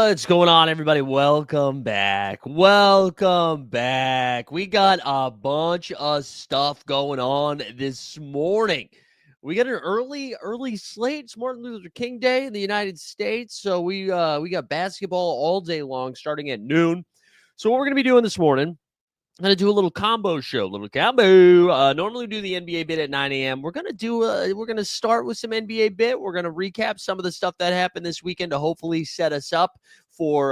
What's going on, everybody? Welcome back. Welcome back. We got a bunch of stuff going on this morning. We got an early slate. It's Martin Luther King Day in the United States, so we got basketball all day long, starting at noon. So what we're gonna be doing this morning? I'm gonna do a little combo show, Normally we do the NBA bit at 9 a.m. We're gonna start with some NBA bit. We're gonna recap some of the stuff that happened this weekend to hopefully set us up for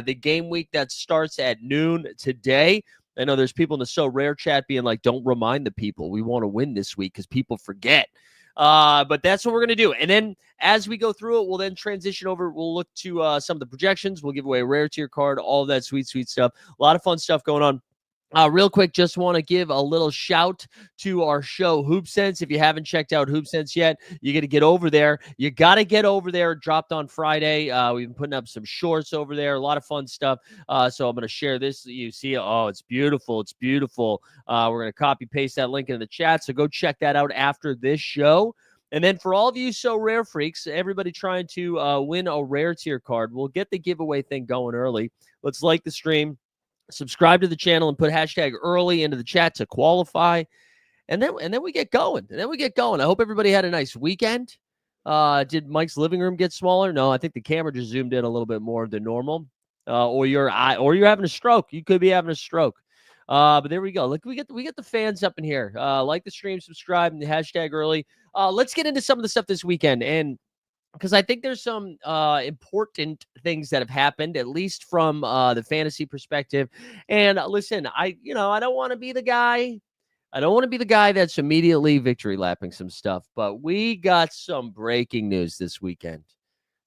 the game week that starts at noon today. I know there's people in the So Rare chat being like, "Don't remind the people we want to win this week because people forget." But that's what we're gonna do, and then as we go through it, we'll then transition over. We'll look to some of the projections. We'll give away a rare tier card, all of that sweet stuff. A lot of fun stuff going on. Real quick, just want to give a little shout to our show, Hoop Sense. If you haven't checked out Hoop Sense yet, you got to get over there. You got to get over there. It dropped on Friday. We've been putting up some shorts over there. A lot of fun stuff. So I'm going to share this. You see, oh, it's beautiful. It's beautiful. We're going to copy paste that link into the chat. So go check that out after this show. And then for all of you So Rare freaks, everybody trying to win a rare tier card, we'll get the giveaway thing going early. Let's like the stream. Subscribe to the channel and put hashtag early into the chat to qualify. And then we get going. I hope everybody had a nice weekend. Did Mike's living room get smaller? No, I think the camera just zoomed in a little bit more than normal. Or you're having a stroke. You could be having a stroke. But there we go. Look, we get the fans up in here. Like the stream, subscribe, and the hashtag early. Let's get into some of the stuff this weekend. And because I think there's some important things that have happened, at least from the fantasy perspective. And listen, I don't want to be the guy. I don't want to be the guy that's immediately victory lapping some stuff, but we got some breaking news this weekend.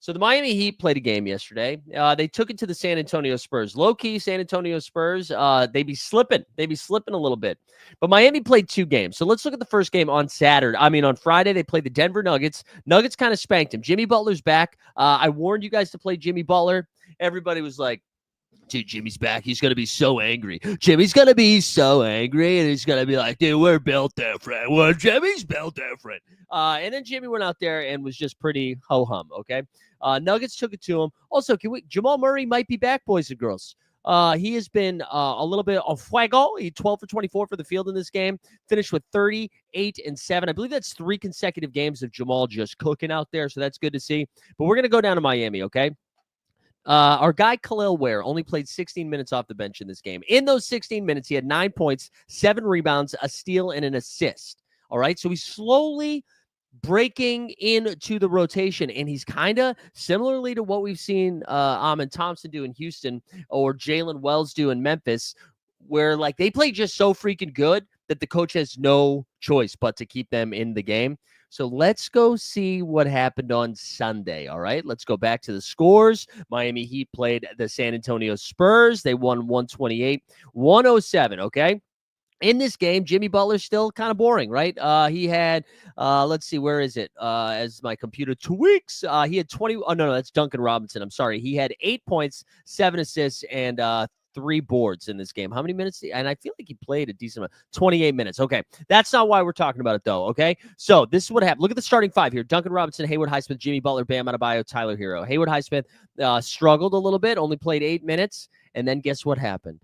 So the Miami Heat played a game yesterday. They took it to the San Antonio Spurs. Low-key, San Antonio Spurs, they be slipping. They be slipping a little bit. But Miami played two games. So let's look at the first game on Friday, they played the Denver Nuggets. Nuggets kind of spanked him. Jimmy Butler's back. I warned you guys to play Jimmy Butler. Everybody was like, dude, Jimmy's back. He's going to be so angry. Jimmy's going to be so angry, and he's going to be like, dude, we're built different. Well, Jimmy's built different. And then Jimmy went out there and was just pretty ho-hum, okay? Nuggets took it to him. Also, Jamal Murray might be back, boys and girls. He has been a little bit on fuego. He 12 for 24 for the field in this game. Finished with 38 and 7. I believe that's 3 consecutive games of Jamal just cooking out there, so that's good to see. But we're going to go down to Miami, okay? Our guy Khalil Ware only played 16 minutes off the bench in this game. In those 16 minutes, he had 9 points, 7 rebounds, a steal, and an assist. All right, so he's slowly breaking into the rotation, and he's kind of similarly to what we've seen Amin Thompson do in Houston or Jalen Wells do in Memphis, where like they play just so freaking good that the coach has no choice but to keep them in the game. So let's go see what happened on Sunday, all right? Let's go back to the scores. Miami Heat played the San Antonio Spurs. They won 128-107, okay? In this game, Jimmy Butler's still kind of boring, right? He had, let's see, where is it? As my computer tweaks, he had 20. Oh, no, that's Duncan Robinson. I'm sorry. He had 8 points, 7 assists, and 3 boards in this game. How many minutes? And I feel like he played a decent amount. 28 minutes. Okay. That's not why we're talking about it, though. Okay. So this is what happened. Look at the starting 5 here. Duncan Robinson, Haywood Highsmith, Jimmy Butler, Bam Adebayo, Tyler Hero. Haywood Highsmith struggled a little bit, only played 8 minutes. And then guess what happened?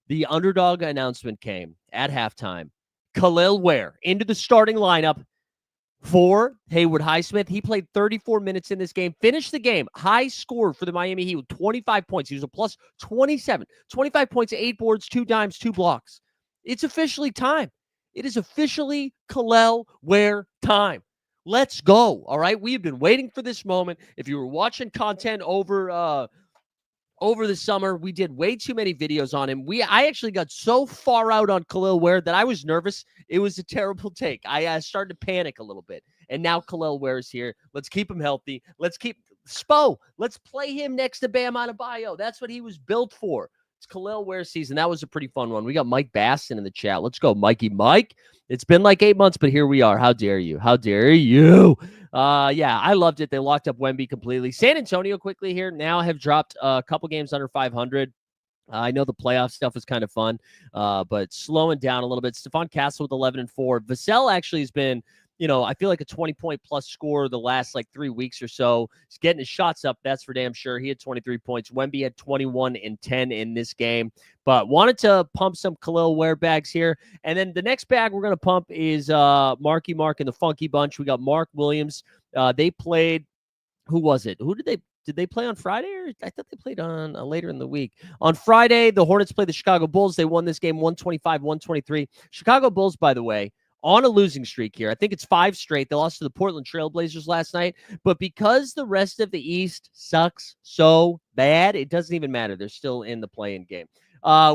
The Underdog announcement came at halftime. Khalil Ware into the starting lineup for Haywood Highsmith. He played 34 minutes in this game, finished the game, high score for the Miami Heat with 25 points. He was a plus 27, 25 points, 8 boards, 2 dimes, 2 blocks. It's officially time. It is officially Khalil Ware time. Let's go. All right. We have been waiting for this moment. If you were watching content over the summer, we did way too many videos on him. I actually got so far out on Khalil Ware that I was nervous. It was a terrible take. I started to panic a little bit. And now Khalil Ware is here. Let's keep him healthy. Let's keep Spo. Let's play him next to Bam Adebayo. That's what he was built for. It's Khalil Ware season. That was a pretty fun one. We got Mike Baston in the chat. Let's go, Mikey Mike. It's been like 8 months, but here we are. How dare you? How dare you? Yeah, I loved it. They locked up Wemby completely. San Antonio quickly here now have dropped a couple games under 500. I know the playoff stuff is kind of fun, but slowing down a little bit. Stephon Castle with 11-4. Vassell actually has been I feel like a 20-point plus scorer the last like 3 weeks or so. He's getting his shots up. That's for damn sure. He had 23 points. Wemby had 21 and 10 in this game. But wanted to pump some Khalil Ware bags here. And then the next bag we're going to pump is Marky Mark and the Funky Bunch. We got Mark Williams. They played. Who was it? Who did they play on Friday? Or I thought they played on later in the week. On Friday, the Hornets played the Chicago Bulls. They won this game 125-123. Chicago Bulls, by the way, on a losing streak here. I think it's 5 straight. They lost to the Portland Trailblazers last night. But because the rest of the East sucks so bad, it doesn't even matter. They're still in the play-in game.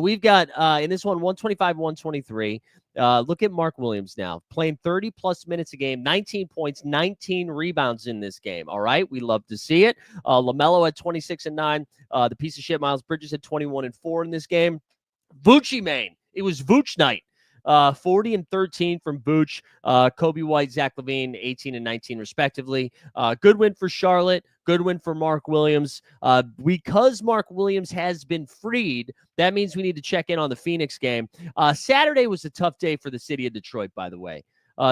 We've got, in this one, 125-123. Look at Mark Williams now, playing 30-plus minutes a game, 19 points, 19 rebounds in this game. All right, we love to see it. LaMelo had 26 and 9. The piece of shit Miles Bridges had 21 and 4 in this game. Voochie Main. It was Vooch night. 40 and 13 from Vooch. Kobe White, Zach LaVine, 18 and 19 respectively. Good win for Charlotte. Good win for Mark Williams. Because Mark Williams has been freed, that means we need to check in on the Phoenix game. Saturday was a tough day for the city of Detroit, by the way.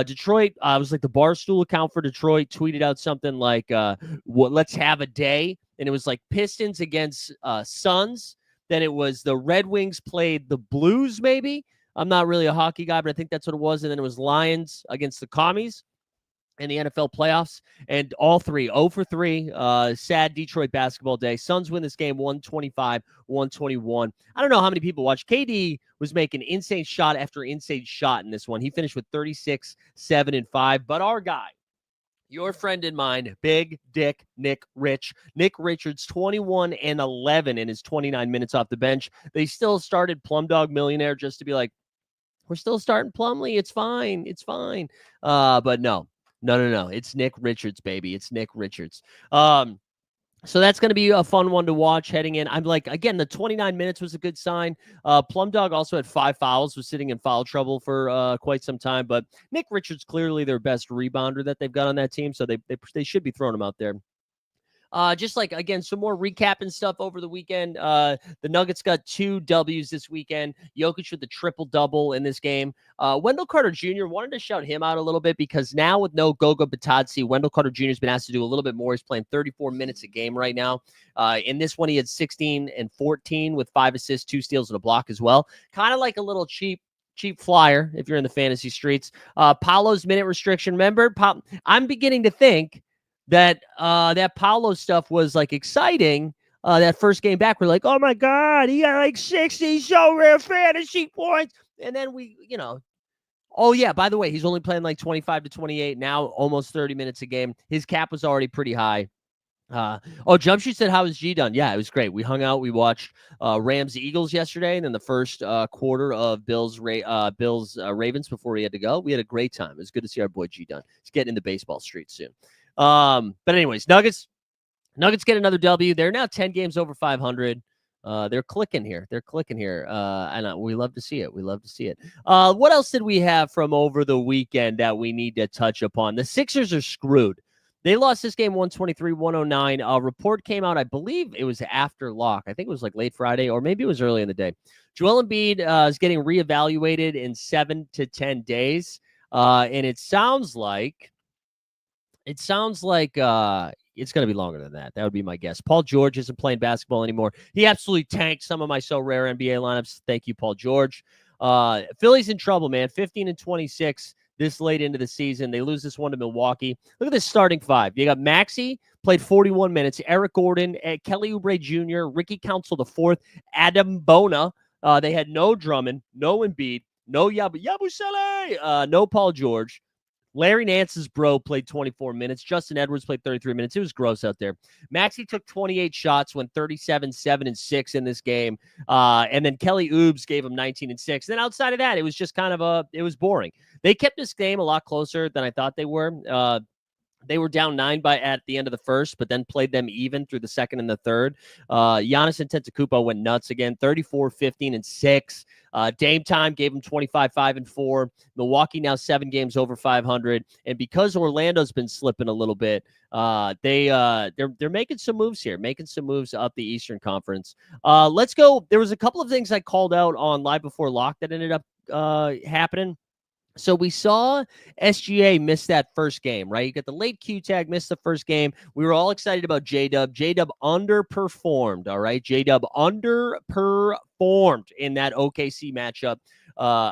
Detroit, was like the Barstool account for Detroit tweeted out something like, let's have a day. And it was like Pistons against Suns. Then it was the Red Wings played the Blues, maybe. I'm not really a hockey guy, but I think that's what it was. And then it was Lions against the Commies in the NFL playoffs. And all three, 0 for 3, sad Detroit basketball day. Suns win this game 125-121. I don't know how many people watched. KD was making insane shot after insane shot in this one. He finished with 36, 7, and 5. But our guy, your friend and mine, Big Dick Nick Richards, 21 and 11 in his 29 minutes off the bench. They still started Plumdog Millionaire just to be like, we're still starting Plumlee. It's fine. It's fine. But no. It's Nick Richards, baby. It's Nick Richards. So that's going to be a fun one to watch heading in. I'm like, again, the 29 minutes was a good sign. Plumdog also had 5 fouls, was sitting in foul trouble for quite some time. But Nick Richards, clearly their best rebounder that they've got on that team. So they should be throwing him out there. Just like, again, some more recapping stuff over the weekend. The Nuggets got 2 W's this weekend. Jokic with the triple-double in this game. Wendell Carter Jr., wanted to shout him out a little bit because now with no Goga Batadze, Wendell Carter Jr. has been asked to do a little bit more. He's playing 34 minutes a game right now. In this one, he had 16 and 14 with 5 assists, 2 steals, and a block as well. Kind of like a little cheap flyer if you're in the fantasy streets. Paolo's minute restriction. Remember, I'm beginning to think that Paolo stuff was like exciting. That first game back, we're like, oh my God, he got like 60 so rare fantasy points. And then oh yeah, by the way, he's only playing like 25 to 28 now, almost 30 minutes a game. His cap was already pretty high. Jump Shoot said, how was G done? Yeah, it was great. We hung out. We watched Rams Eagles yesterday, and then the first quarter of Bills Ravens before he had to go. We had a great time. It was good to see our boy G done. He's getting into baseball streets soon. But anyways, Nuggets get another W. They're now 10 games over 500. They're clicking here. And we love to see it. What else did we have from over the weekend that we need to touch upon? The Sixers are screwed. They lost this game 123-109. A report came out, I believe it was after lock. I think it was like late Friday, or maybe it was early in the day. Joel Embiid is getting reevaluated in 7 to 10 days. And it sounds like it's going to be longer than that. That would be my guess. Paul George isn't playing basketball anymore. He absolutely tanked some of my so rare NBA lineups. Thank you, Paul George. Philly's in trouble, man. 15 and 26 this late into the season. They lose this one to Milwaukee. Look at this starting 5. You got Maxey, played 41 minutes. Eric Gordon, Kelly Oubre Jr., Ricky Council IV, Adam Bona. They had no Drummond, no Embiid, no Yabusele, no Paul George. Larry Nance's bro played 24 minutes. Justin Edwards played 33 minutes. It was gross out there. Maxey took 28 shots, went 37, 7, and 6 in this game. And then Kelly Oubs gave him 19 and 6. Then outside of that, it was just it was boring. They kept this game a lot closer than I thought they were. They were down 9 at the end of the first, but then played them even through the second and the third. Giannis Antetokounmpo went nuts again, 34, 15, and 6. Dame Time gave them 25, 5, and 4. Milwaukee now 7 games over 500. And because Orlando's been slipping a little bit, they're making some moves here, up the Eastern Conference. Let's go. There was a couple of things I called out on Live Before Lock that ended up happening. So we saw SGA miss that first game, right? You got the late Q tag, missed the first game. We were all excited about J-Dub. J-Dub underperformed, all right? J-Dub underperformed in that OKC matchup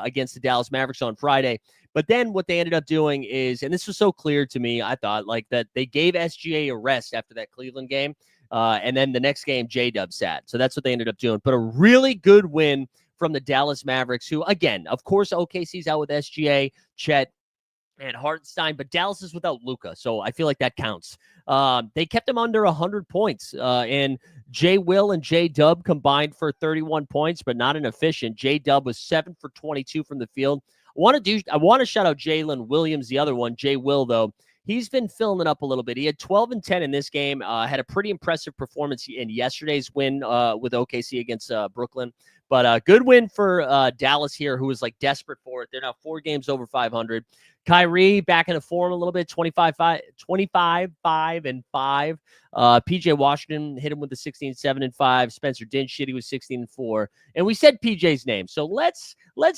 against the Dallas Mavericks on Friday. But then what they ended up doing is, and this was so clear to me, I thought, like that they gave SGA a rest after that Cleveland game. And then the next game, J-Dub sat. So that's what they ended up doing. But a really good win from the Dallas Mavericks, who, again, of course, OKC's out with SGA, Chet, and Hartenstein, but Dallas is without Luka, so I feel like that counts. They kept him under 100 points, and J. Will and J. Dub combined for 31 points, but not an efficient. J. Dub was 7 for 22 from the field. I want to shout out Jalen Williams, the other one. J. Will, though, he's been filling it up a little bit. He had 12 and 10 in this game. Had a pretty impressive performance in yesterday's win with OKC against Brooklyn. But good win for Dallas here, who was like desperate for it. They're now 4 games over 500. Kyrie back into form a little bit, 25, 5, and 5. PJ Washington hit him with the 16, 7, and 5. Spencer Dinwiddie was 16 and 4. And we said PJ's name. So let's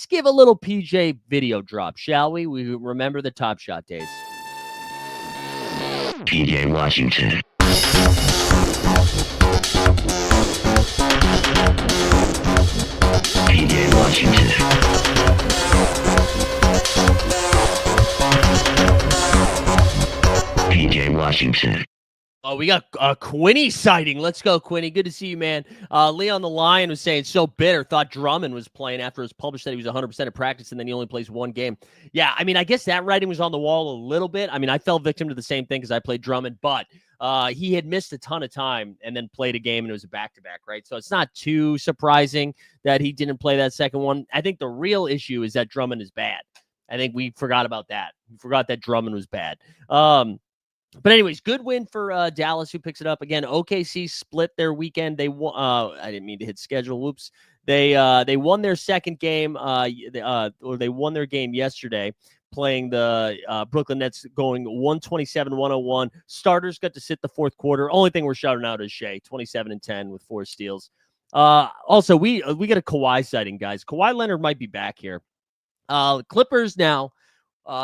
give a little PJ video drop, shall we? We remember the Top Shot days. PJ Washington. PJ Washington. PJ Washington. Oh, we got a Quinny sighting. Let's go, Quinny. Good to see you, man. Leon the Lion was saying, so bitter. Thought Drummond was playing after it was published that he was 100% at practice, and then he only plays 1 game. Yeah, I mean, I guess that writing was on the wall a little bit. I mean, I fell victim to the same thing because I played Drummond, but he had missed a ton of time and then played a game, and it was a back-to-back, right? So it's not too surprising that he didn't play that second one. I think the real issue is that Drummond is bad. I think we forgot about that. We forgot that Drummond was bad. But anyways, good win for Dallas, who picks it up again. OKC split their weekend. They won. I didn't mean to hit schedule. Whoops. They won their second game. Or they won their game yesterday, playing the Brooklyn Nets, going 127-101. Starters got to sit the fourth quarter. Only thing we're shouting out is Shea, 27 and 10 with 4 steals. Also, we got a Kawhi sighting, guys. Kawhi Leonard might be back here. Clippers now.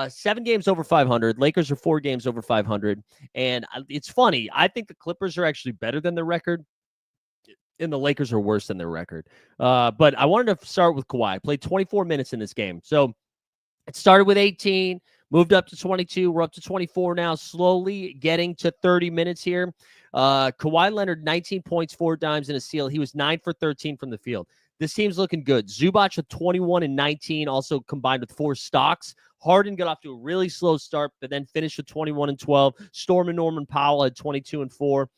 7 games over 500. Lakers are 4 games over 500. And it's funny. I think the Clippers are actually better than their record, and the Lakers are worse than their record. But I wanted to start with Kawhi. Played 24 minutes in this game. So it started with 18, moved up to 22. We're up to 24 now, slowly getting to 30 minutes here. Kawhi Leonard, 19 points, 4 dimes, and a steal. He was 9 for 13 from the field. This team's looking good. Zubac with 21 and 19, also combined with 4 stocks. Harden got off to a really slow start, but then finished with 21 and 12. Storm and Norman Powell had 22 and 4.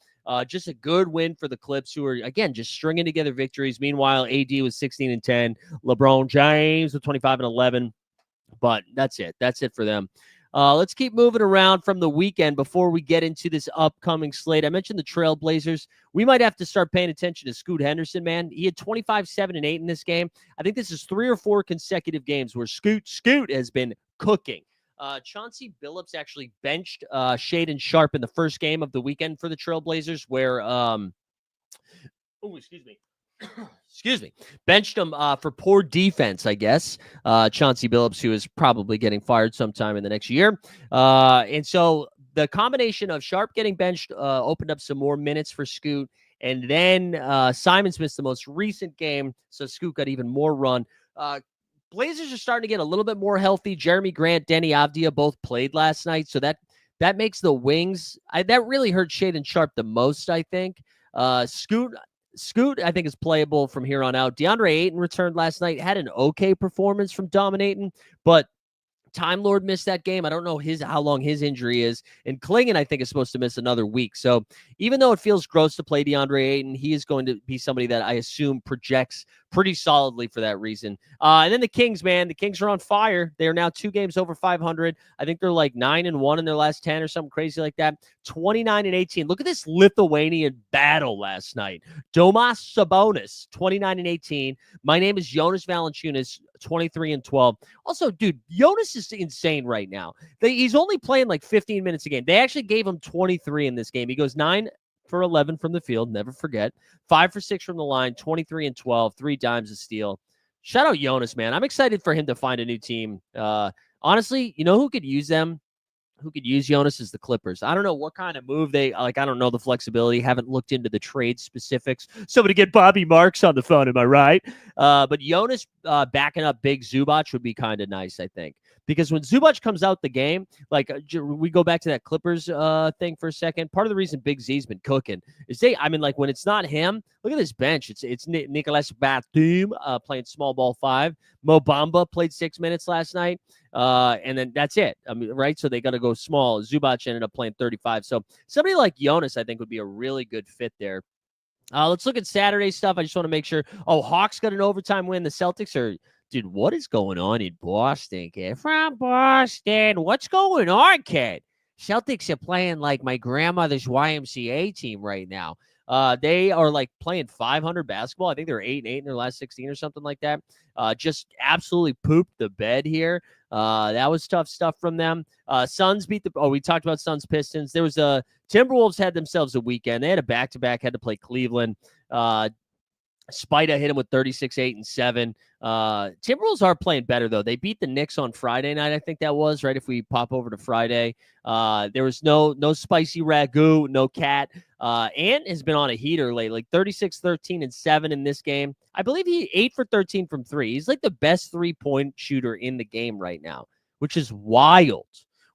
Just a good win for the Clips, who are, again, just stringing together victories. Meanwhile, AD was 16 and 10. LeBron James with 25 and 11. But that's it. That's it for them. Let's keep moving around from the weekend before we get into this upcoming slate. I mentioned the Trailblazers. We might have to start paying attention to Scoot Henderson, man. He had 25, 7, and 8 in this game. I think this is 3 or 4 consecutive games where Scoot has been cooking. Chauncey Billups actually benched Shaedon Sharpe in the first game of the weekend for the Trailblazers, where excuse me, benched him for poor defense, I guess. Chauncey Billups, who is probably getting fired sometime in the next year. And so the combination of Sharpe getting benched opened up some more minutes for Scoot. And then Simons missed the most recent game, so Scoot got even more run. Blazers are starting to get a little bit more healthy. Jeremy Grant, Denny Avdia both played last night, so that makes the wings. That really hurt Shaedon Sharpe the most, I think. Scoot, I think, is playable from here on out. DeAndre Ayton returned last night, had an okay performance from dominating, but Time Lord missed that game. I don't know how long his injury is. And Klingon, I think, is supposed to miss another week. So even though it feels gross to play DeAndre Ayton, he is going to be somebody that I assume projects pretty solidly for that reason. And then the Kings, man. The Kings are on fire. They are now 2 games over 500. I think they're like 9 and 1 in their last 10 or something crazy like that. 29 and 18. Look at this Lithuanian battle last night. Domas Sabonis, 29 and 18. My name is Jonas Valanciunas, 23 and 12. Also, dude, Jonas is insane right now. He's only playing like 15 minutes a game. They actually gave him 23 in this game. He goes 9 for 11 from the field. Never forget. 5 for 6 from the line. 23 and 12. 3 dimes a steal. Shout out Jonas, man. I'm excited for him to find a new team. Honestly, you know who could use them? Who could use Jonas is the Clippers. I don't know what kind of move they like. I don't know the flexibility. Haven't looked into the trade specifics. Somebody get Bobby Marks on the phone. Am I right? But Jonas backing up Big Zubac would be kind of nice, I think, because when Zubac comes out the game, like we go back to that Clippers thing for a second. Part of the reason Big Z's been cooking is I mean, like when it's not him, look at this bench. It's Nicolas Batum playing small ball 5. Mo Bamba played 6 minutes last night. And then that's it. I mean, right? So they got to go small. Zubac ended up playing 35. So somebody like Jonas, I think, would be a really good fit there. Let's look at Saturday stuff. I just want to make sure. Oh, Hawks got an overtime win. The Celtics are, dude, what is going on in Boston, kid? From Boston. What's going on, kid? Celtics are playing like my grandmother's YMCA team right now. They are like playing 500 basketball. I think they're 8-8 in their last 16 or something like that. Just absolutely pooped the bed here. That was tough stuff from them. Suns beat we talked about Suns Pistons. There was a Timberwolves had themselves a weekend. They had a back-to-back, had to play Cleveland. Spida hit him with 36, 8, and 7. Timberwolves are playing better, though. They beat the Knicks on Friday night, I think that was, right? If we pop over to Friday. There was no spicy ragu, no cat. Ant has been on a heater lately, like 36, 13, and 7 in this game. I believe he 8 for 13 from 3. He's like the best 3-point shooter in the game right now, which is wild.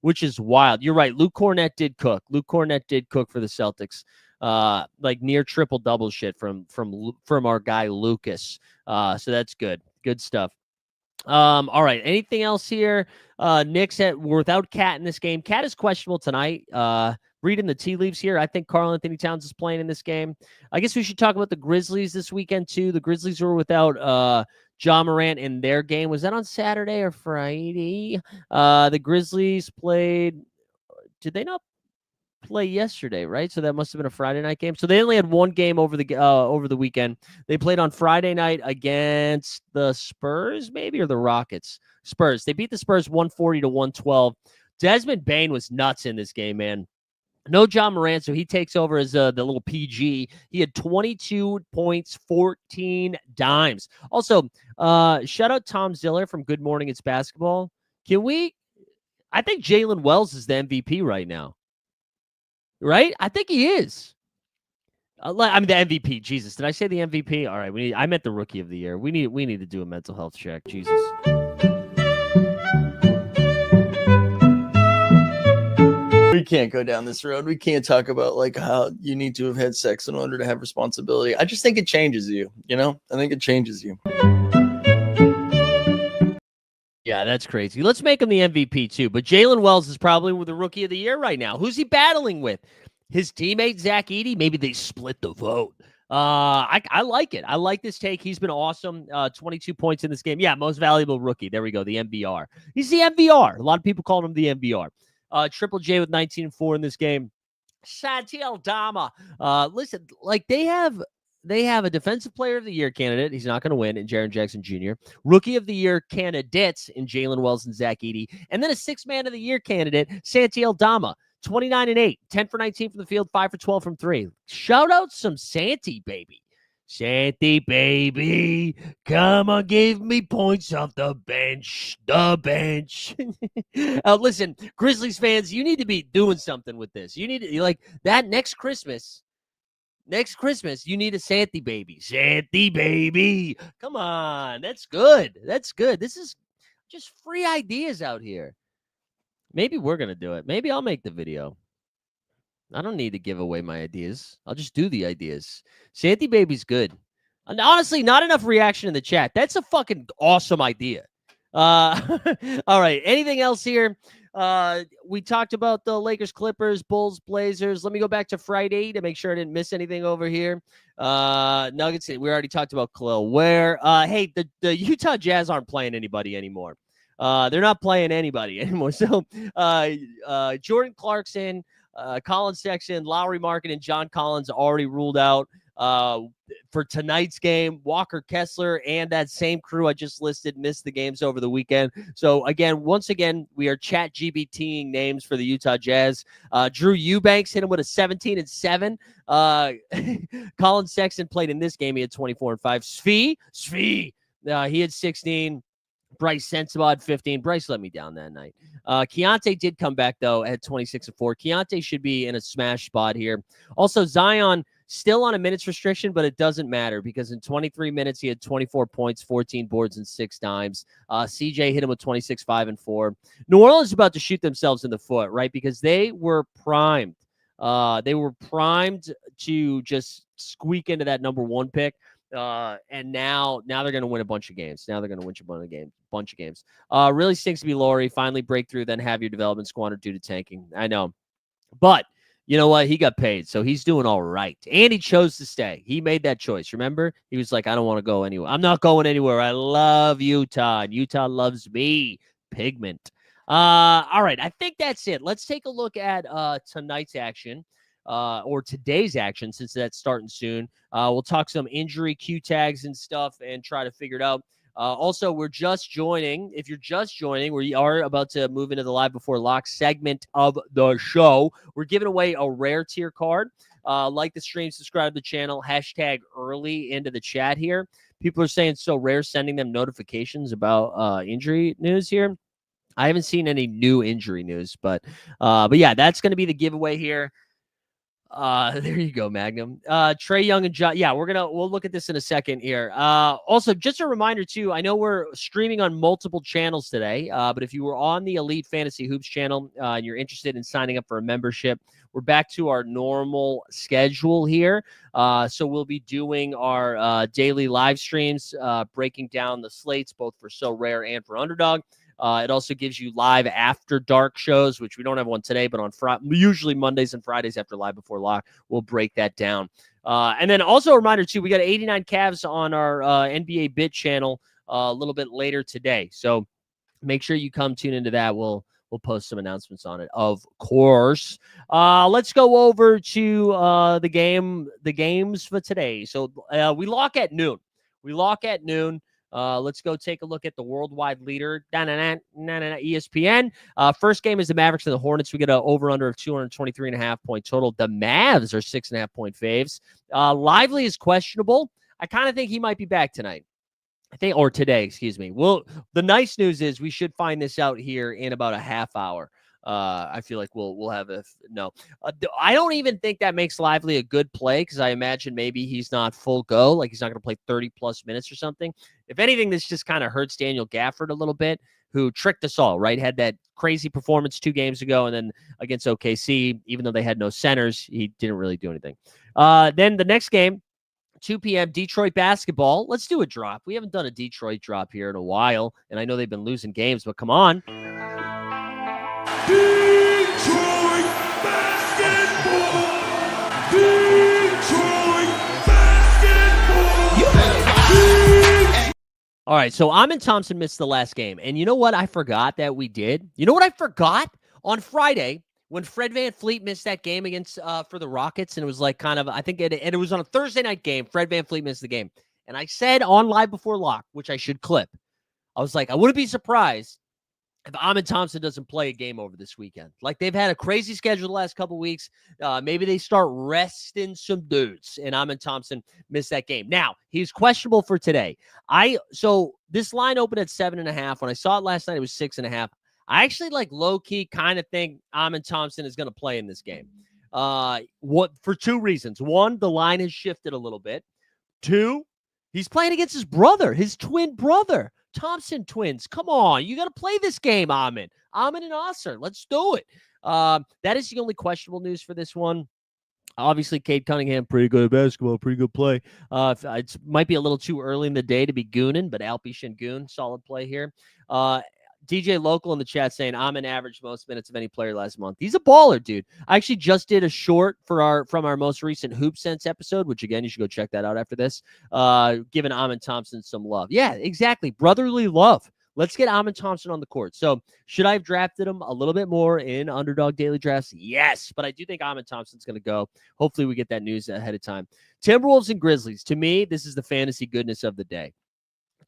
You're right. Luke Cornett did cook. For the Celtics. Like near triple double shit from our guy Lucas. So that's good stuff. All right, anything else here? Knicks were without Cat in this game. Cat is questionable tonight. Reading the tea leaves here, I think Karl Anthony Towns is playing in this game. I guess we should talk about the Grizzlies this weekend too. The Grizzlies were without Ja Morant in their game. Was that on Saturday or Friday? The Grizzlies played. Did they not play yesterday, right? So that must have been a Friday night game. So they only had one game over the weekend. They played on Friday night against the Spurs, maybe, or the Rockets. Spurs. They beat the Spurs 140-112. Desmond Bane was nuts in this game, man. No John Morant, so he takes over as the little PG. He had 22 points, 14 dimes. Also, shout out Tom Ziller from Good Morning It's Basketball. I think Jalen Wells is the MVP right now. Right? I think he is. I mean, the MVP. Jesus, did I say the MVP? All right, I meant the Rookie of the Year. We need to do a mental health check. Jesus. We can't go down this road. We can't talk about like how you need to have had sex in order to have responsibility. I just think it changes you. I think it changes you. Yeah, that's crazy. Let's make him the MVP too. But Jalen Wells is probably the Rookie of the Year right now. Who's he battling with? His teammate Zach Edey. Maybe they split the vote. I like it. I like this take. He's been awesome. 22 points in this game. Yeah, most valuable rookie. There we go. The MVR. He's the MVR. A lot of people call him the MVR. Triple J with 19-4 in this game. Santi Aldama. Listen, like they have a Defensive Player of the Year candidate. He's not going to win in Jaren Jackson Jr. Rookie of the Year candidates in Jalen Wells and Zach Edey. And then a Sixth Man of the Year candidate, Santi Aldama. 29-8, 10 for 19 from the field, 5 for 12 from 3. Shout out some Santi, baby. Santi, baby, come on, give me points off the bench. Listen, Grizzlies fans, you need to be doing something with this. You need to, like, that next Christmas, you need a Santi, baby. Santi, baby. Come on, that's good. This is just free ideas out here. Maybe we're going to do it. Maybe I'll make the video. I don't need to give away my ideas. I'll just do the ideas. Santi Baby's good. And honestly, not enough reaction in the chat. That's a fucking awesome idea. All right. Anything else here? We talked about the Lakers, Clippers, Bulls, Blazers. Let me go back to Friday to make sure I didn't miss anything over here. Nuggets, we already talked about Khalil Ware. Hey, the Utah Jazz aren't playing anybody anymore. They're not playing anybody anymore. So Jordan Clarkson, Colin Sexton, Lowry Market, and John Collins already ruled out for tonight's game. Walker Kessler and that same crew I just listed missed the games over the weekend. So once again, we are chat GBTing names for the Utah Jazz. Drew Eubanks hit him with a 17-7. Colin Sexton played in this game. He had 24-5. Svi, he had 16. Bryce Sensabaugh at 15. Bryce let me down that night. Keontae did come back, though, at 26 and 4. Keontae should be in a smash spot here. Also, Zion still on a minutes restriction, but it doesn't matter because in 23 minutes, he had 24 points, 14 boards, and 6 dimes. CJ hit him with 26, 5, and 4. New Orleans is about to shoot themselves in the foot, right? Because they were primed. They were primed to just squeak into that number 1 pick. And now they're going to win a bunch of games. Now they're going to win a bunch of games. Really stinks to be Laurie. Finally break through, then have your development squandered due to tanking. I know. But you know what? He got paid, so he's doing all right. And he chose to stay. He made that choice. Remember? He was like, I don't want to go anywhere. I'm not going anywhere. I love Utah, and Utah loves me. Pigment. All right. I think that's it. Let's take a look at tonight's action. Or today's action, since that's starting soon. We'll talk some injury Q tags and stuff and try to figure it out. Also, we're just joining. If you're just joining, we are about to move into the Live Before Lock segment of the show. We're giving away a rare tier card. Like the stream, subscribe to the channel, hashtag early into the chat here. People are saying so rare, sending them notifications about injury news here. I haven't seen any new injury news, but yeah, that's going to be the giveaway here. There you go, Magnum. Trey Young and John. Yeah, we'll look at this in a second here. Also, just a reminder too, I know we're streaming on multiple channels today, but if you were on the Elite Fantasy Hoops channel and you're interested in signing up for a membership, we're back to our normal schedule here. So we'll be doing our daily live streams, breaking down the slates, both for So Rare and for Underdog. It also gives you live after dark shows, which we don't have one today, but on usually Mondays and Fridays after Live Before Lock, we'll break that down. And then also a reminder, too, we got 89 Cavs on our NBA Bit channel a little bit later today. So make sure you come tune into that. We'll post some announcements on it, of course. Let's go over to the games for today. So we lock at noon. Let's go take a look at the worldwide leader, ESPN. First game is the Mavericks and the Hornets. We get an over-under of 223.5 point total. The Mavs are 6.5 point faves. Lively is questionable. I kind of think he might be back tonight. Or today, excuse me. Well, the nice news is we should find this out here in about a half hour. I feel like we'll have I don't even think that makes Lively a good play because I imagine maybe he's not full go, like he's not going to play 30 plus minutes or something. If anything, this just kind of hurts Daniel Gafford a little bit, who tricked us all, right? Had that crazy performance 2 games ago, and then against OKC, even though they had no centers, he didn't really do anything. Then the next game, 2 p.m., Detroit basketball. Let's do a drop. We haven't done a Detroit drop here in a while, and I know they've been losing games, but come on. Detroit basketball. All right, so Amin Thompson missed the last game. And you know what I forgot that we did? You know what I forgot? On Friday, when Fred VanVleet missed that game against for the Rockets, and it was like kind of, I think it was on a Thursday night game, Fred VanVleet missed the game. And I said on Live Before Lock, which I should clip, I was like, I wouldn't be surprised if Amin Thompson doesn't play a game over this weekend. Like, they've had a crazy schedule the last couple weeks. Maybe they start resting some dudes, and Amin Thompson missed that game. Now, he's questionable for today. So this line opened at 7.5. When I saw it last night, it was 6.5. I actually low-key kind of think Amin Thompson is going to play in this game. For 2 reasons. 1, the line has shifted a little bit. 2, he's playing against his brother, his twin brother. Thompson twins. Come on. You got to play this game, Amin. Amin and Osser. Let's do it. That is the only questionable news for this one. Obviously, Cade Cunningham, pretty good at basketball, pretty good play. It might be a little too early in the day to be gooning, but Alpi Şengün, solid play here. DJ Local in the chat saying Amin averaged most minutes of any player last month. He's a baller, dude. I actually just did a short from our most recent Hoop Sense episode, which again, you should go check that out after this. Giving Amin Thompson some love. Yeah, exactly. Brotherly love. Let's get Amin Thompson on the court. So should I have drafted him a little bit more in Underdog Daily Drafts? Yes, but I do think Amin Thompson's going to go. Hopefully we get that news ahead of time. Timberwolves and Grizzlies. To me, this is the fantasy goodness of the day.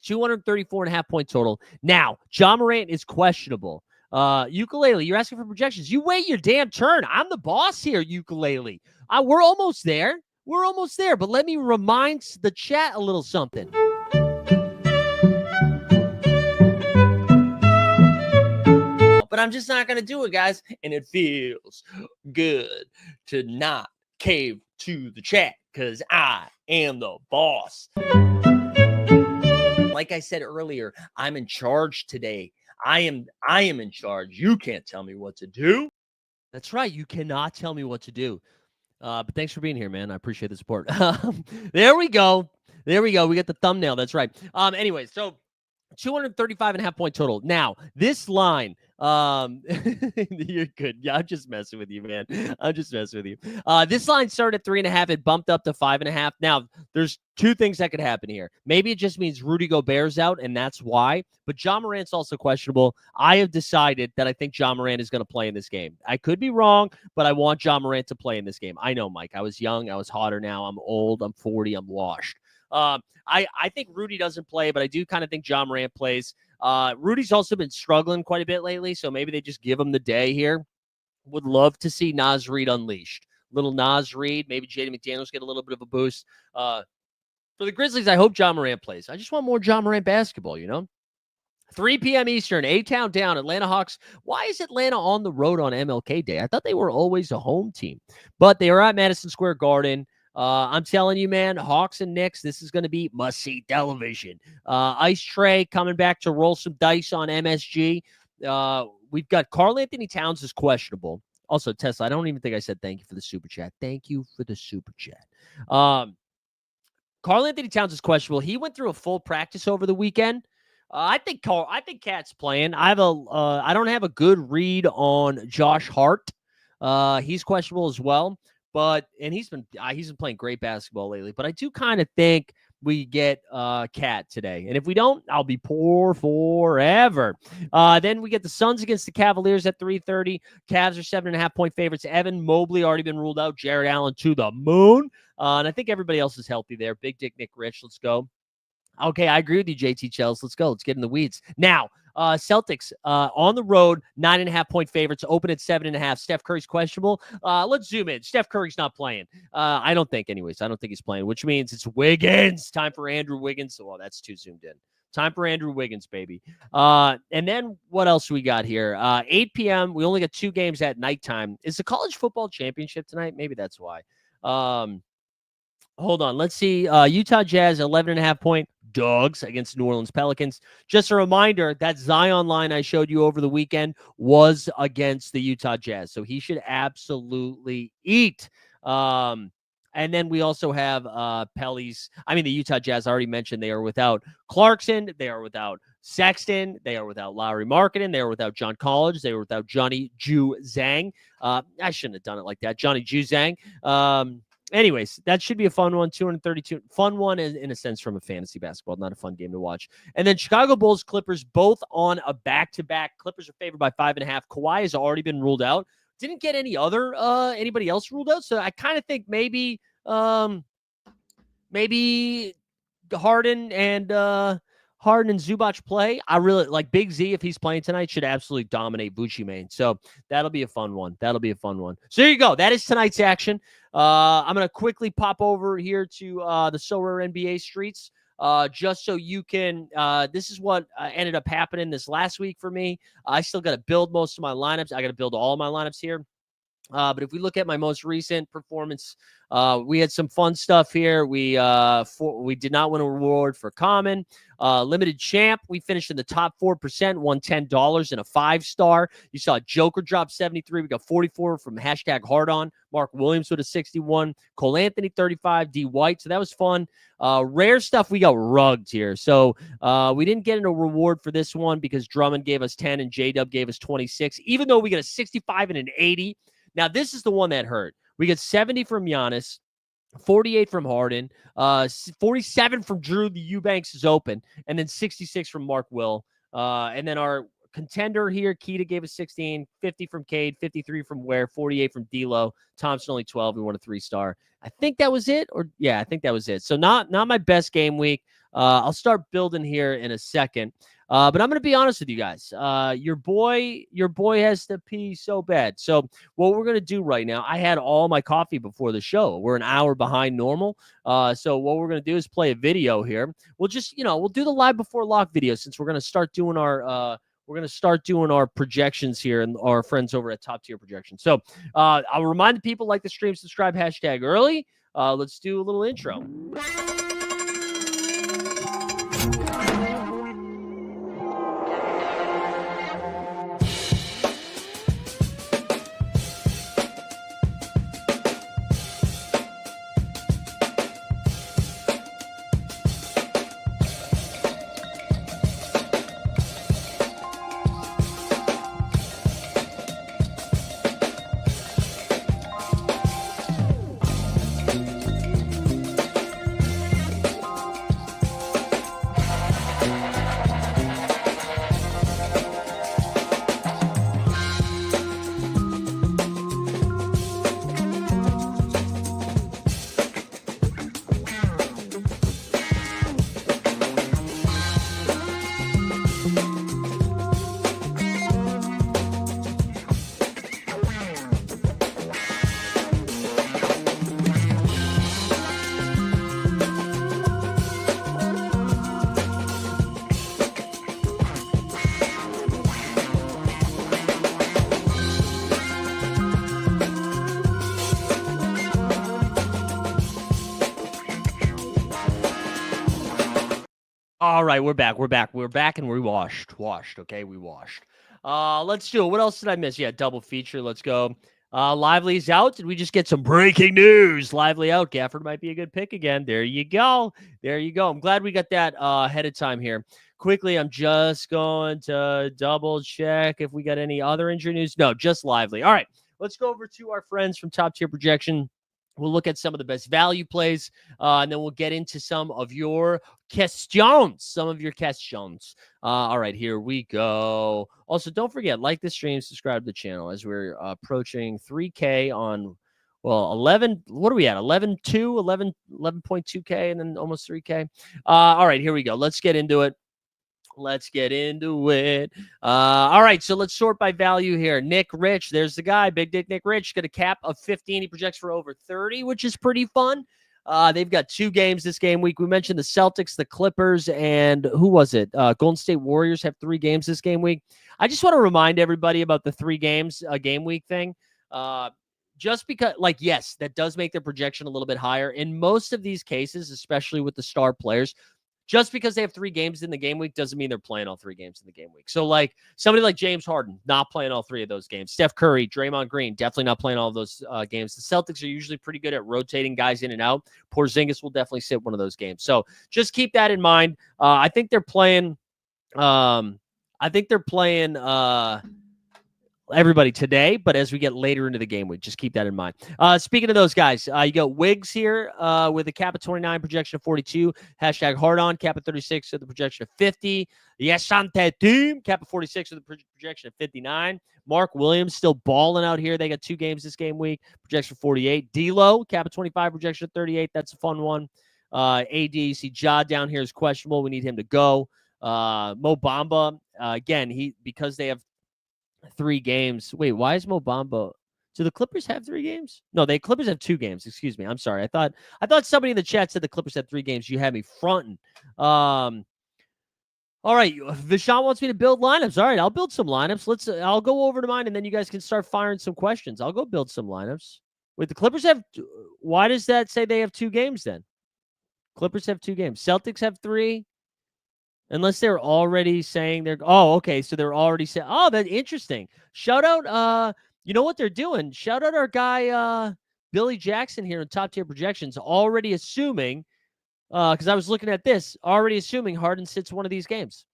234.5 point total. Now, Ja Morant is questionable. Ukulele, you're asking for projections. You wait your damn turn. I'm the boss here, Ukulele. We're almost there. But let me remind the chat a little something. I'm just not going to do it, guys. And it feels good to not cave to the chat because I am the boss. Like I said earlier, I'm in charge today. I am in charge. You can't tell me what to do. That's right. You cannot tell me what to do. But thanks for being here, man. I appreciate the support. There we go. There we go. We got the thumbnail. That's right. Anyway, so 235.5 point total. Now, this line, you're good. Yeah, I'm just messing with you, man. I'm just messing with you. This line started at 3.5. It bumped up to 5.5. Now, there's two things that could happen here. Maybe it just means Rudy Gobert's out, and that's why. But John Morant's also questionable. I have decided that I think John Morant is going to play in this game. I could be wrong, but I want John Morant to play in this game. I know, Mike. I was young. I was hotter now. I'm old. I'm 40. I'm washed. I think Rudy doesn't play, but I do kind of think John Morant plays. Rudy's also been struggling quite a bit lately, so maybe they just give him the day here. Would love to see Naz Reid unleashed. Little Naz Reid, maybe Jaden McDaniels get a little bit of a boost. For the Grizzlies, I hope John Morant plays. I just want more John Morant basketball, 3 p.m. Eastern, A-Town down, Atlanta Hawks. Why is Atlanta on the road on MLK Day? I thought they were always a home team, but they are at Madison Square Garden. I'm telling you, man, Hawks and Knicks, this is going to be must-see television. Ice Trey coming back to roll some dice on MSG. We've got Karl Anthony Towns is questionable. Also, Tesla, I don't even think I said thank you for the super chat. Thank you for the super chat. Karl Anthony Towns is questionable. He went through a full practice over the weekend. I think Cat's playing. I don't have a good read on Josh Hart. He's questionable as well. And he's been playing great basketball lately. But I do kind of think we get Cat today. And if we don't, I'll be poor forever. Then we get the Suns against the Cavaliers at 3:30. Cavs are 7.5 point favorites. Evan Mobley already been ruled out. Jared Allen to the moon. And I think everybody else is healthy there. Big Dick Nick Rich. Let's go. Okay, I agree with you, JT Chels. Let's go. Let's get in the weeds. Now, Celtics on the road, 9.5 point favorites, open at 7.5. Steph Curry's questionable. Let's zoom in. Steph Curry's not playing. I don't think, anyways. I don't think he's playing, which means it's Wiggins. Time for Andrew Wiggins. Well, that's too zoomed in. Time for Andrew Wiggins, baby. And then what else we got here? 8 p.m. We only got 2 games at nighttime. Is the college football championship tonight? Maybe that's why. Hold on. Let's see. Utah Jazz, 11.5 point dogs against New Orleans Pelicans. Just a reminder, that Zion line I showed you over the weekend was against the Utah Jazz. So he should absolutely eat. And then we also have the Utah Jazz, I already mentioned they are without Clarkson. They are without Sexton. They are without Lowry Markkanen. They are without John College. They are without Johnny Ju Zhang. I shouldn't have done it like that. Johnny Ju Zhang. Anyways, that should be a fun one. 232. Fun one in a sense from a fantasy basketball, not a fun game to watch. And then Chicago Bulls, Clippers, both on a back-to-back. Clippers are favored by 5.5. Kawhi has already been ruled out. Didn't get anybody else ruled out. So I kind of think maybe Harden and Zubac play. I really like Big Z. If he's playing tonight, should absolutely dominate Bucci Mane. So that'll be a fun one. So there you go. That is tonight's action. I'm going to quickly pop over here to the Sorare NBA streets just so you can this is what ended up happening this last week for me. I still got to build most of my lineups. I got to build all my lineups here. But if we look at my most recent performance, we had some fun stuff here. We did not win a reward for common. Limited champ, we finished in the top 4%, won $10 in a 5-star. You saw Joker drop 73. We got 44 from #HardOn. Mark Williams with a 61. Cole Anthony 35. D White. So that was fun. Rare stuff, we got rugged here. So we didn't get a reward for this one because Drummond gave us 10 and J-Dub gave us 26, even though we got a 65 and an 80. Now, this is the one that hurt. We get 70 from Giannis, 48 from Harden, 47 from Drew. The Eubanks is open, and then 66 from Mark Will. And then our contender here, Keita gave us 16, 50 from Cade, 53 from Ware, 48 from D'Lo. Thompson only 12. We won a 3-star. I think that was it. I think that was it. So not my best game week. I'll start building here in a second. But I'm going to be honest with you guys. Your boy has to pee so bad. So what we're going to do right now, I had all my coffee before the show. We're an hour behind normal. So what we're going to do is play a video here. We'll just, we'll do the live before lock video since we're going to start doing our we're going to start doing our projections here and our friends over at Top Tier Projections. So I'll remind the people, like the stream, subscribe, hashtag early. Let's do a little intro. All right, we're back. And we washed. Okay, we washed. Let's do it. What else did I miss? Yeah, double feature. Let's go. Lively's out. Did we just get some breaking news? Lively out. Gafford might be a good pick again. There you go. I'm glad we got that ahead of time here. Quickly, I'm just going to double check if we got any other injury news. No, just Lively. All right, let's go over to our friends from Top Tier Projection. We'll look at some of the best value plays, and then we'll get into some of your questions. All right, here we go. Also, don't forget, like the stream, subscribe to the channel as we're approaching 3K on, 11. What are we at? 11.2K, and then almost 3K. All right, here we go. Let's get into it. All right, so let's sort by value here. Nick Rich, there's the guy. Big Dick Nick Rich, got a cap of 15. He projects for over 30, which is pretty fun. They've got 2 games this game week. We mentioned the Celtics, the Clippers, and who was it? Golden State Warriors have 3 games this game week. I just want to remind everybody about the 3 games game week thing. Just because, yes, that does make their projection a little bit higher. In most of these cases, especially with the star players, just because they have 3 games in the game week doesn't mean they're playing all 3 games in the game week. So, somebody like James Harden, not playing all 3 of those games. Steph Curry, Draymond Green, definitely not playing all of those games. The Celtics are usually pretty good at rotating guys in and out. Porzingis will definitely sit one of those games. So, just keep that in mind. I think they're playing everybody today, but as we get later into the game week, just keep that in mind. Speaking of those guys, you got Wiggs here with a cap of 29, projection of 42, hashtag hard on, cap of 36 with the projection of 50. Yes, Sante team, cap of 46 with a projection of 59. Mark Williams still balling out here. They got 2 games this game week, projection of 48. D'Lo, cap of 25, projection of 38. That's a fun one. AD, see Ja down here is questionable. We need him to go. Mo Bamba, again, because they have 3 games. Wait, why is Mo Bamba? Do the Clippers have 3 games? No, the Clippers have 2 games. Excuse me. I'm sorry. I thought somebody in the chat said the Clippers had 3 games. You had me fronting. All right, Vishal wants me to build lineups. All right, I'll build some lineups. I'll go over to mine, and then you guys can start firing some questions. I'll go build some lineups. Wait, the Clippers have. Why does that say they have 2 games then? Clippers have 2 games. Celtics have 3. Unless they're already saying they're... Oh, okay. So they're already saying... Oh, that's interesting. Shout out... you know what they're doing? Shout out our guy, Billy Jackson here in Top Tier Projections, already assuming... because I was looking at this, already assuming Harden sits one of these games.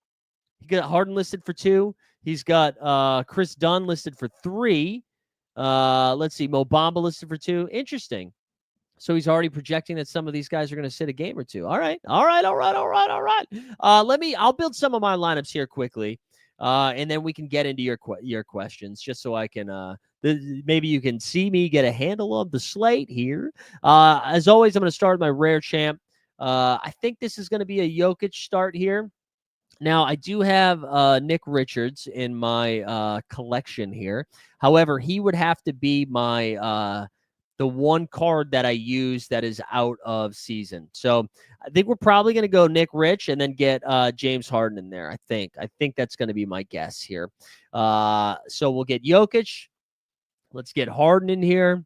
He got Harden listed for 2. He's got Chris Dunn listed for 3. Let's see. Mo Bamba listed for 2. Interesting. So he's already projecting that some of these guys are going to sit a game or 2. All right. I'll build some of my lineups here quickly, and then we can get into your questions, just so I can maybe you can see me get a handle of the slate here. As always, I'm going to start with my rare champ. I think this is going to be a Jokic start here. Now, I do have Nick Richards in my collection here. However, he would have to be my the one card that I use that is out of season. So I think we're probably going to go Nick Rich and then get James Harden in there. I think that's going to be my guess here. So we'll get Jokic. Let's get Harden in here.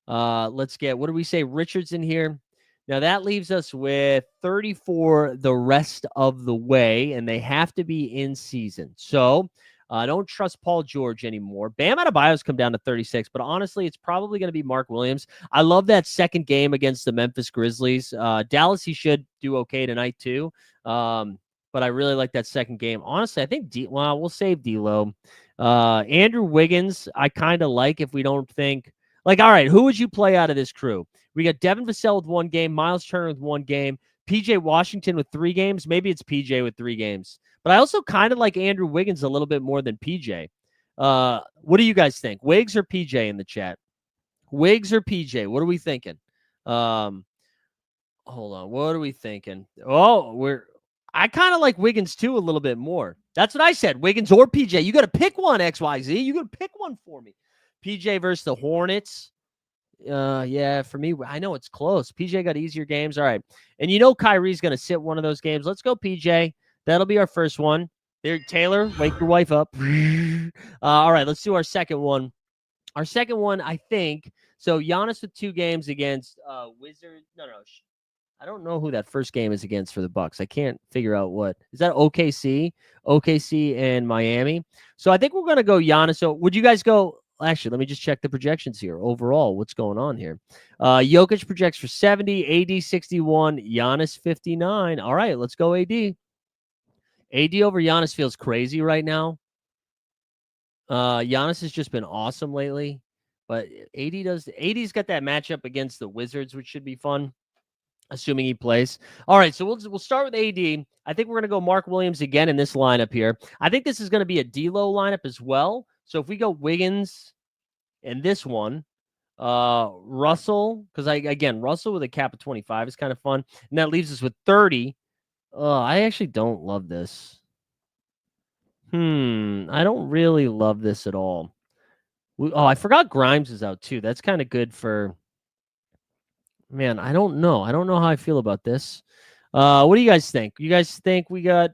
Let's get, what do we say, Richards in here. Now that leaves us with 34 the rest of the way, and they have to be in season. So I don't trust Paul George anymore. Bam Adebayo's come down to 36, but honestly, it's probably going to be Mark Williams. I love that second game against the Memphis Grizzlies. Dallas, he should do okay tonight too. But I really like that second game. Honestly, I think we'll save D'Lo. Andrew Wiggins, I kind of like if we don't think. Like, all right, who would you play out of this crew? We got Devin Vassell with 1 game, Miles Turner with 1 game, PJ Washington with 3 games. Maybe it's PJ with 3 games. But I also kind of like Andrew Wiggins a little bit more than PJ. What do you guys think? Wiggs or PJ in the chat? Wiggs or PJ? What are we thinking? Hold on. What are we thinking? I kind of like Wiggins too a little bit more. That's what I said. Wiggins or PJ. You got to pick one, XYZ. You got to pick one for me. PJ versus the Hornets. Yeah, for me, I know it's close. PJ got easier games. All right. And you know Kyrie's going to sit one of those games. Let's go, PJ. That'll be our first one. There, Taylor, wake your wife up. All right, let's do our second one. Our second one, I think. So Giannis with 2 games against Wizards. No. I don't know who that first game is against for the Bucks. I can't figure out what. Is that OKC? OKC and Miami. So I think we're going to go Giannis. So would you guys go? Actually, let me just check the projections here. Overall, what's going on here? Jokic projects for 70, AD 61, Giannis 59. All right, let's go AD. AD over Giannis feels crazy right now. Giannis has just been awesome lately, but AD's got that matchup against the Wizards, which should be fun, assuming he plays. All right, so we'll start with AD. I think we're going to go Mark Williams again in this lineup here. I think this is going to be a D'Lo lineup as well. So if we go Wiggins in this one, Russell, because Russell with a cap of 25 is kind of fun, and that leaves us with 30. I actually don't love this. I don't really love this at all. I forgot Grimes is out too. That's kind of good for. Man, I don't know. I don't know how I feel about this. What do you guys think? You guys think we got,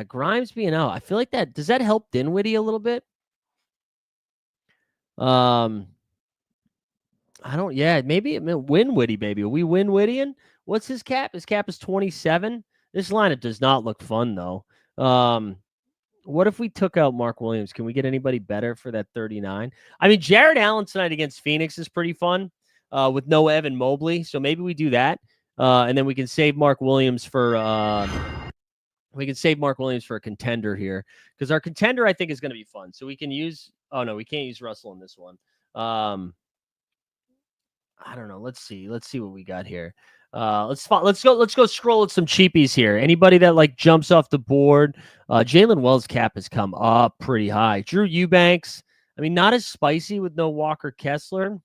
Grimes being out? I feel like does that help Dinwiddie a little bit? Maybe Winwiddie, baby. Are we Winwiddian? What's his cap? His cap is 27. This lineup does not look fun, though. What if we took out Mark Williams? Can we get anybody better for that 39? I mean, Jared Allen tonight against Phoenix is pretty fun with no Evan Mobley. So maybe we do that. And then we can save Mark Williams for a contender here, because our contender I think is going to be fun. So we can use. Oh no, we can't use Russell in this one. I don't know. Let's see what we got here. Let's go scroll at some cheapies here. Anybody that like jumps off the board? Jalen Wells' cap has come up pretty high. Drew Eubanks. I mean, not as spicy with no Walker Kessler.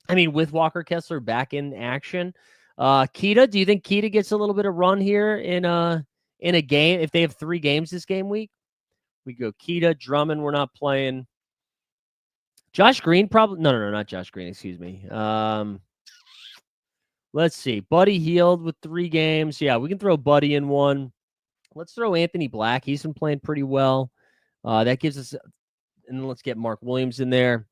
I mean, with Walker Kessler back in action. Keita, do you think Keita gets a little bit of run here in a game if they have 3 games this game week? We go Keita, Drummond. We're not playing. Josh Green probably. No, not Josh Green. Excuse me. Let's see. Buddy Hield with 3 games. Yeah, we can throw Buddy in one. Let's throw Anthony Black. He's been playing pretty well. That gives us, and then let's get Mark Williams in there.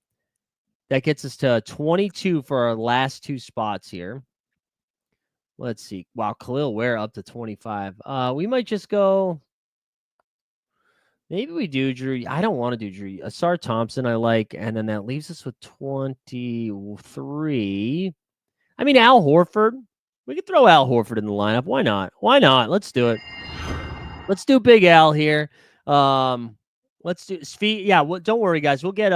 That gets us to 22 for our last 2 spots here. Let's see. Wow, Khalil Ware up to 25. We might just go. Maybe we do Drew. I don't want to do Drew. Asar Thompson I like, and then that leaves us with 23. I mean, Al Horford. We could throw Al Horford in the lineup. Why not? Let's do it. Let's do Big Al here. Let's do Svi. Yeah, don't worry, guys. We'll get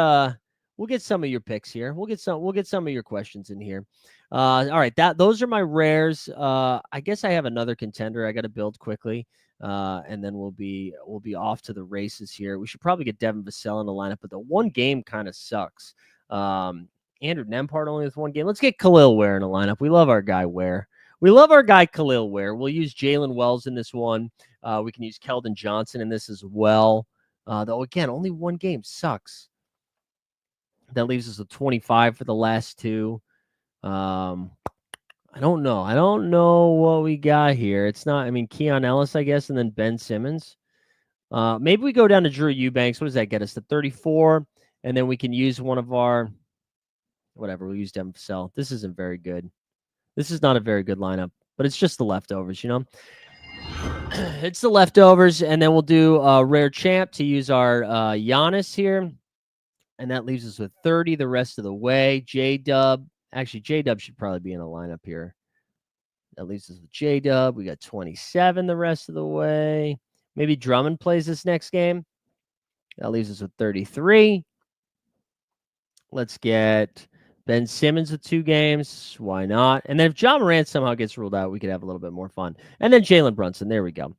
some of your picks here. We'll get some of your questions in here. All right, those are my rares. I guess I have another contender I got to build quickly. And then we'll be off to the races here. We should probably get Devin Vassell in the lineup, but the 1 game kind of sucks. Andrew Nembhard only with 1 game. Let's get Khalil Ware in the lineup. We love our guy Ware. We love our guy Khalil Ware. We'll use Jalen Wells in this one. We can use Keldon Johnson in this as well. Though again, only 1 game sucks. That leaves us with 25 for the last two. I don't know. I don't know what we got here. It's not, I mean, Keon Ellis, I guess, and then Ben Simmons. Maybe we go down to Drew Eubanks. What does that get us to 34? And then we can use one of our, whatever, we'll use Devin Vassell. This isn't very good. This is not a very good lineup, but it's just the leftovers, you know? It's the leftovers, and then we'll do Rare Champ to use our Giannis here. And that leaves us with 30 the rest of the way. J-Dub. Actually, J-Dub should probably be in a lineup here. That leaves us with J-Dub. We got 27 the rest of the way. Maybe Drummond plays this next game. That leaves us with 33. Let's get Ben Simmons with 2 games. Why not? And then if John Morant somehow gets ruled out, we could have a little bit more fun. And then Jalen Brunson. There we go.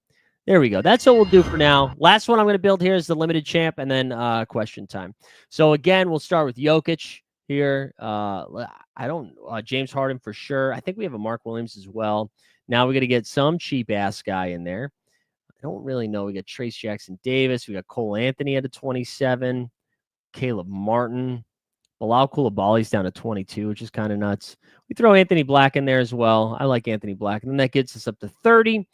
There we go. That's what we'll do for now. Last one I'm going to build here is the limited champ, and then question time. So again, we'll start with Jokic here. James Harden for sure. I think we have a Mark Williams as well. Now we got to get some cheap ass guy in there. I don't really know. We got Trace Jackson Davis. We got Cole Anthony at a 27. Caleb Martin. Bilal Coulibaly's down to 22, which is kind of nuts. We throw Anthony Black in there as well. I like Anthony Black. And then that gets us up to 30.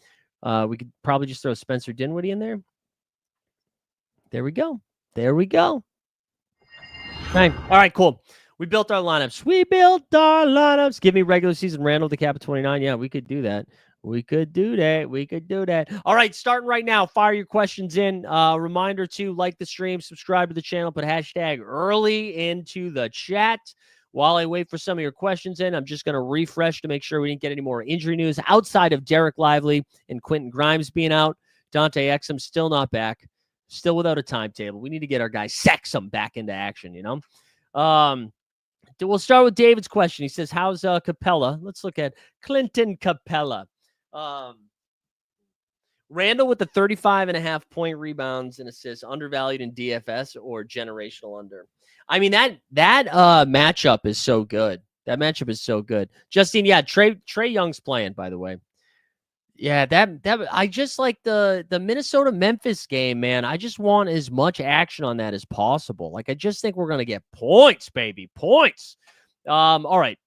We could probably just throw Spencer Dinwiddie in there. There we go. There we go. Okay. All right, cool. We built our lineups. Give me regular season Randall the cap of 29. Yeah, we could do that. We could do that. All right, starting right now. Fire your questions in. Reminder to like the stream, subscribe to the channel, put hashtag early into the chat. While I wait for some of your questions in, I'm just going to refresh to make sure we didn't get any more injury news outside of Derek Lively and Quentin Grimes being out. Dante Exum still not back, still without a timetable. We need to get our guy Sexum back into action, you know? We'll start with David's question. He says, how's Capella? Let's look at Clinton Capella. Randall with the 35.5 point rebounds and assists, undervalued in DFS or generational under. I mean, that matchup is so good. That matchup is so good. Justine, yeah, Trey Young's playing, by the way. Yeah, that I just like the Minnesota Memphis game, man. I just want as much action on that as possible. Like, I just think we're gonna get points, baby, points. All right.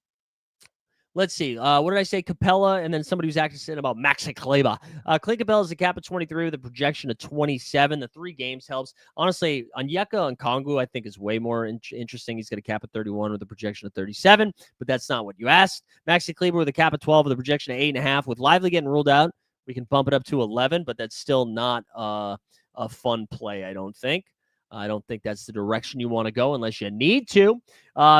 Let's see. What did I say? Capella, and then somebody who's actually saying about Maxi Kleber. Clint Capella is a cap of 23 with a projection of 27. The 3 games helps. Honestly, Onyeka and Kongu, I think, is way more interesting. He's got a cap of 31 with a projection of 37, but that's not what you asked. Maxi Kleber with a cap of 12 with a projection of 8.5. With Lively getting ruled out, we can bump it up to 11, but that's still not a fun play, I don't think. I don't think that's the direction you want to go unless you need to.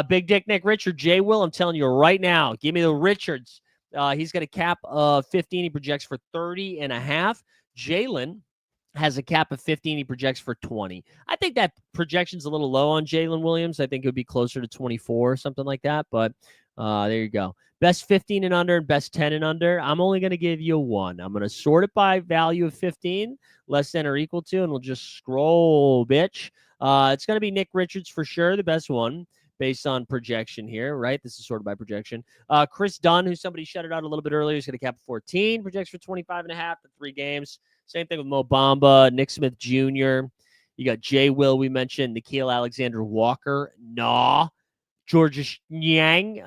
Big Dick Nick Richard, J. Will, I'm telling you right now, give me the Richards. He's got a cap of 15. He projects for 30.5. Jalen has a cap of 15. He projects for 20. I think that projection's a little low on Jalen Williams. I think it would be closer to 24 or something like that, but there you go. Best 15 and under and best 10 and under. I'm only going to give you one. I'm going to sort it by value of 15, less than or equal to, and we'll just scroll, bitch. It's going to be Nick Richards for sure, the best one based on projection here, right? This is sorted by projection. Chris Dunn, who somebody shouted out a little bit earlier, is going to cap 14, projects for 25.5 for 3 games. Same thing with Mo Bamba, Nick Smith Jr. You got Jay Will, we mentioned, Nikhil Alexander Walker. Georges Niang.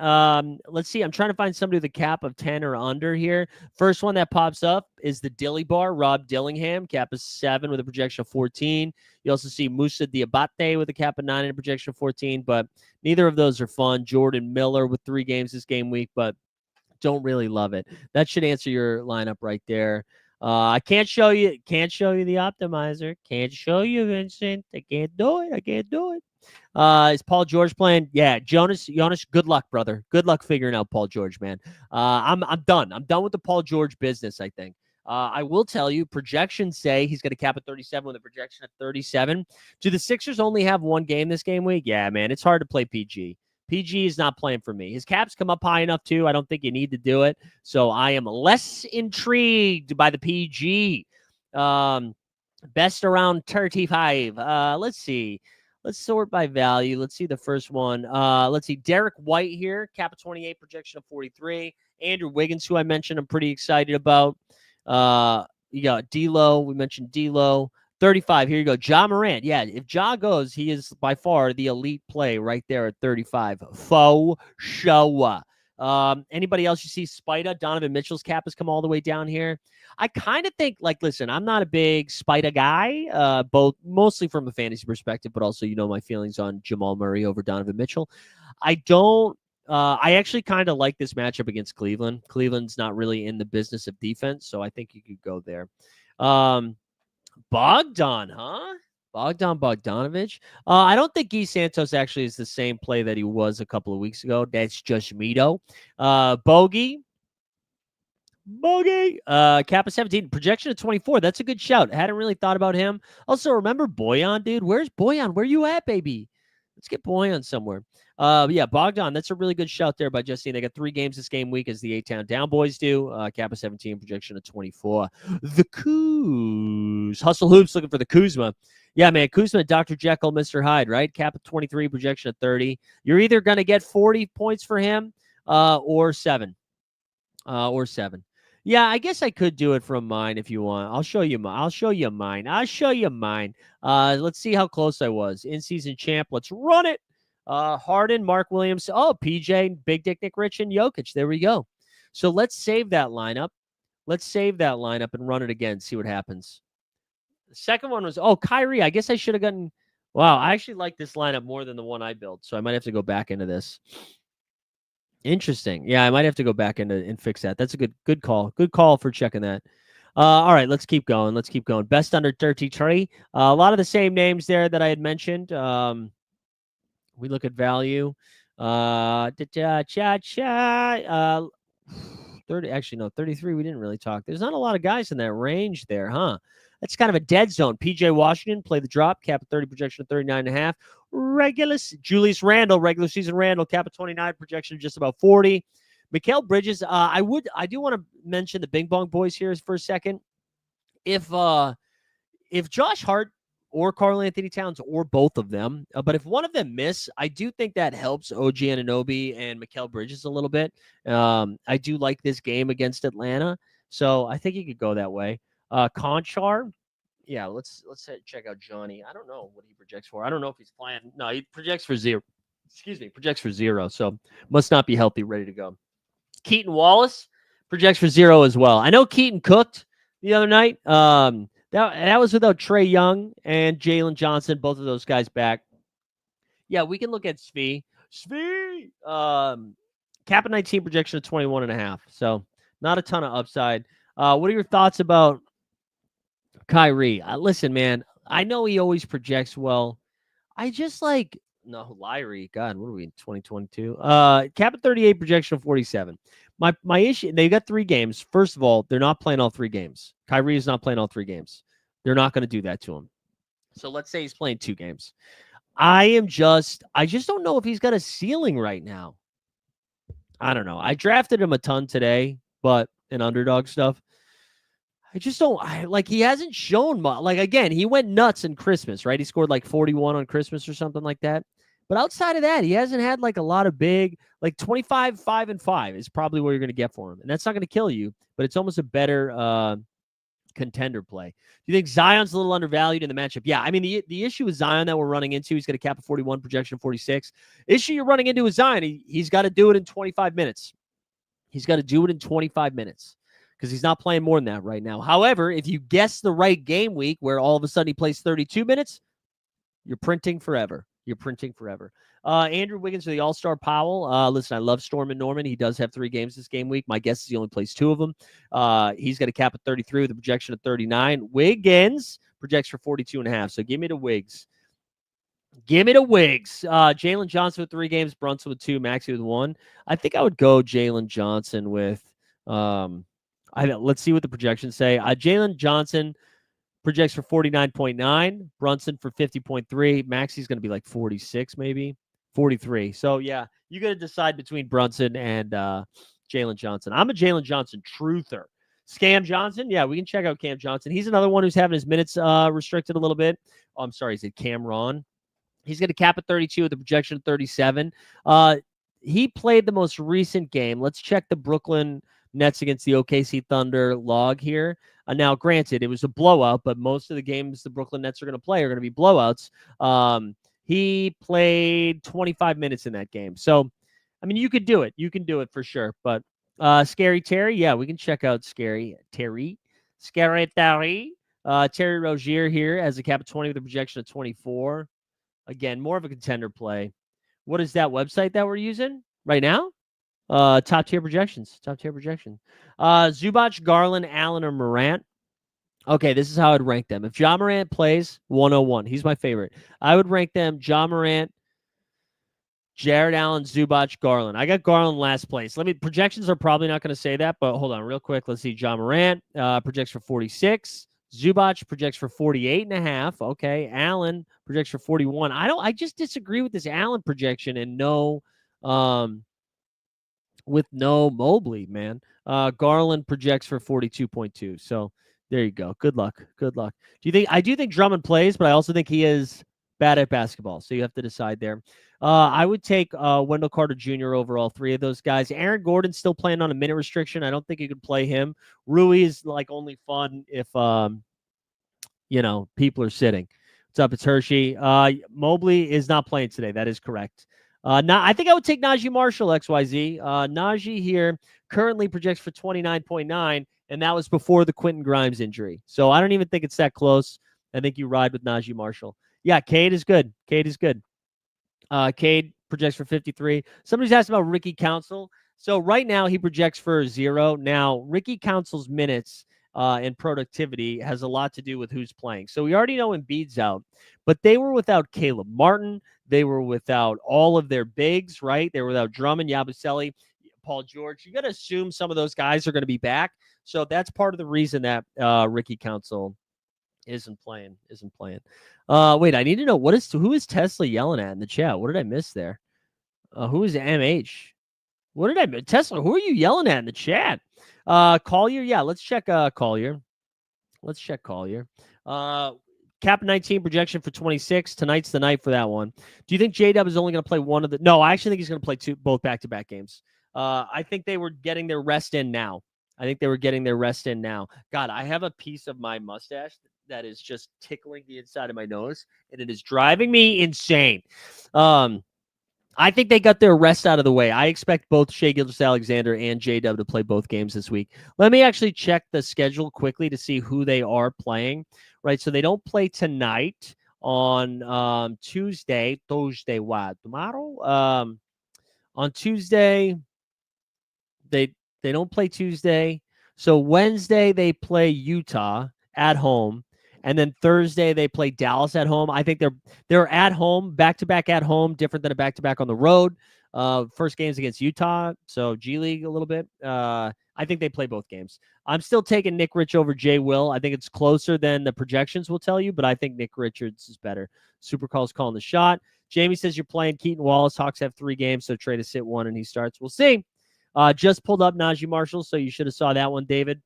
Let's see. I'm trying to find somebody with a cap of 10 or under here. First one that pops up is the Dilly Bar, Rob Dillingham, cap of 7 with a projection of 14. You also see Musa Diabate with a cap of 9 and a projection of 14, but neither of those are fun. Jordan Miller with 3 games this game week, but don't really love it. That should answer your lineup right there. I can't show you the optimizer. Can't show you, Vincent. I can't do it. Is Paul George playing? Yeah, Jonas, good luck, brother. Good luck figuring out Paul George, man. I'm done. I'm done with the Paul George business, I think. I will tell you, projections say he's going to cap at 37 with a projection at 37. Do the Sixers only have 1 game this game week? Yeah, man, it's hard to play PG. PG is not playing for me. His caps come up high enough, too. I don't think you need to do it. So I am less intrigued by the PG. Best around 35. Let's see. Let's sort by value. Let's see the first one. Let's see. Derek White here, cap of 28, projection of 43. Andrew Wiggins, who I mentioned, I'm pretty excited about. You got D'Lo. We mentioned D'Lo. 35. Here you go. Ja Morant. Yeah, if Ja goes, he is by far the elite play right there at 35. Faux show. Anybody else you see? Spida, Donovan Mitchell's cap has come all the way down here. I kind of think, like, listen, I'm not a big Spida guy, both mostly from a fantasy perspective, but also, my feelings on Jamal Murray over Donovan Mitchell. I actually kind of like this matchup against Cleveland. Cleveland's not really in the business of defense, so I think you could go there. Bogdan, huh? Bogdanovich. I don't think Guy Santos actually is the same play that he was a couple of weeks ago. That's just me, though. Bogey. Kappa 17. Projection of 24. That's a good shout. I hadn't really thought about him. Also, remember Boyan, dude? Where's Boyan? Where you at, baby? Let's get Boyan somewhere. Yeah, Bogdan, that's a really good shout there by Justine. They got 3 games this game week as the 8-town down boys do. Kappa 17, projection of 24. The Kuz. Hustle Hoops looking for the Kuzma. Yeah, man, Kuzma, Dr. Jekyll, Mr. Hyde, right? Kappa 23, projection of 30. You're either going to get 40 points for him or 7. Yeah, I guess I could do it from mine if you want. I'll show you mine. Let's see how close I was. In-season champ. Let's run it. Harden, Mark Williams. Oh, PJ, Big Dick, Nick Rich, and Jokic. There we go. So let's save that lineup. And run it again. See what happens. The second one was, Kyrie. I guess I should have gotten. Wow, I actually like this lineup more than the one I built. So I might have to go back into this. Interesting. Yeah, I might have to go back into and fix that. That's a good call. Good call for checking that. All right, let's keep going. Best under 33. A lot of the same names there that I had mentioned. We look at value. 30. Actually, no, 33. We didn't really talk. There's not a lot of guys in that range there, huh? That's kind of a dead zone. PJ Washington, play the drop, cap at 30, projection of 39.5. Julius Randle, regular season Randle, cap at 29, projection of just about 40. Mikal Bridges, I do want to mention the Bing Bong Boys here for a second. If Josh Hart or Karl Anthony Towns or both of them, but if one of them miss, I do think that helps OG Anunoby and Mikal Bridges a little bit. I do like this game against Atlanta, so I think you could go that way. Conchar, yeah, let's check out Johnny. I don't know what he projects for. I don't know if he's playing. No, he projects for 0. Projects for 0, so must not be healthy, ready to go. Keaton Wallace projects for 0 as well. I know Keaton cooked the other night. That was without Trae Young and Jalen Johnson, both of those guys back. Yeah, we can look at Svi. Cap at 19, projection of 21.5. So not a ton of upside. What are your thoughts about Kyrie? Listen, man, I know he always projects well. I just Lyrie. God, what are we in 2022? Cap at 38, projection of 47. My issue, they got 3 games. First of all, they're not playing all 3 games. Kyrie is not playing all 3 games. They're not going to do that to him. So let's say he's playing 2 games. I just don't know if he's got a ceiling right now. I don't know. I drafted him a ton today, but in underdog stuff. I just don't he hasn't shown much. Again, he went nuts in Christmas, right? He scored 41 on Christmas or something like that. But outside of that, he hasn't had a lot of big, 25, 5 and 5 is probably what you're going to get for him. And that's not going to kill you, but it's almost a better contender play. Do you think Zion's a little undervalued in the matchup? Yeah. I mean, the issue with Zion that we're running into, he's got a cap of 41, projection of 46. Issue you're running into with Zion, he's got to do it in 25 minutes. Because he's not playing more than that right now. However, if you guess the right game week where all of a sudden he plays 32 minutes, you're printing forever. Andrew Wiggins for the All-Star Powell. Listen, I love Storm and Norman. He does have 3 games this game week. My guess is he only plays 2 of them. He's got a cap of 33 with a projection of 39. Wiggins projects for 42.5. So give me the Wiggs. Jalen Johnson with 3 games, Brunson with 2, Maxey with 1. I think I would go Jalen Johnson with let's see what the projections say. Jalen Johnson projects for 49.9, Brunson for 50.3. Maxey's going to be 46, maybe 43. So yeah, you got to decide between Brunson and Jalen Johnson. I'm a Jalen Johnson truther. Cam Johnson, yeah, we can check out Cam Johnson. He's another one who's having his minutes restricted a little bit. Oh, I'm sorry, is it Cameron? He's going to cap at 32 with a projection of 37. He played the most recent game. Let's check the Brooklyn Nets against the OKC Thunder log here. Now, granted, it was a blowout, but most of the games the Brooklyn Nets are going to play are going to be blowouts. He played 25 minutes in that game. So, I mean, you could do it. You can do it for sure. But Scary Terry, yeah, we can check out Scary Terry. Scary Terry. Terry Rozier here as a cap of 20 with a projection of 24. Again, more of a contender play. What is that website that we're using right now? Top tier projections. Top tier projection. Zubac, Garland, Allen, or Morant. Okay, this is how I'd rank them. If Ja Morant plays 101, he's my favorite. I would rank them Ja Morant, Jared Allen, Zubac, Garland. I got Garland last place. Projections are probably not going to say that, but hold on real quick. Let's see. Ja Morant projects for 46. Zubac projects for 48.5. Okay. Allen projects for 41. I just disagree with this Allen projection and with no Mobley, man. Garland projects for 42.2. So there you go. Good luck. Good luck. I do think Drummond plays, but I also think he is bad at basketball. So you have to decide there. I would take Wendell Carter Jr. over all three of those guys. Aaron Gordon's still playing on a minute restriction. I don't think you could play him. Rui is like only fun if people are sitting. What's up? It's Hershey. Mobley is not playing today. That is correct. I think I would take Najee Marshall, XYZ. Najee here currently projects for 29.9, and that was before the Quentin Grimes injury. So I don't even think it's that close. I think you ride with Najee Marshall. Yeah, Cade is good. Cade is good. Cade projects for 53. Somebody's asked about Ricky Council. So right now he projects for 0. Now, Ricky Council's minutes and productivity has a lot to do with who's playing. So we already know Embiid's out, but they were without Caleb Martin. They were without all of their bigs, right? They were without Drummond, Yabusele, Paul George. You got to assume some of those guys are going to be back. So that's part of the reason that Ricky Council isn't playing. Wait, I need to know who is Tesla yelling at in the chat? What did I miss there? Who is MH? What did I miss? Tesla, who are you yelling at in the chat? Collier, yeah, let's check Collier. Let's check Collier. Cap 19 projection for 26. Tonight's the night for that one. Do you think J-Dub is only going to play one of the? No, I actually think he's going to play both back-to-back games. I think they were getting their rest in now. God, I have a piece of my mustache that is just tickling the inside of my nose, and it is driving me insane. I think they got their rest out of the way. I expect both Shai Gilgeous-Alexander and J-Dub to play both games this week. Let me actually check the schedule quickly to see who they are playing, right? So they don't play tonight on Tuesday. Tuesday what? Tomorrow? On Tuesday, they don't play Tuesday. So Wednesday, they play Utah at home. And then Thursday, they play Dallas at home. I think they're at home, back-to-back at home, different than a back-to-back on the road. First game's against Utah, so G League a little bit. I think they play both games. I'm still taking Nick Rich over Jay Will. I think it's closer than the projections will tell you, but I think Nick Richards is better. Supercall's calling the shot. Jamie says you're playing Keaton Wallace. Hawks have 3 games, so Trey to sit 1 and he starts. We'll see. Just pulled up Najee Marshall, so you should have saw that one, David.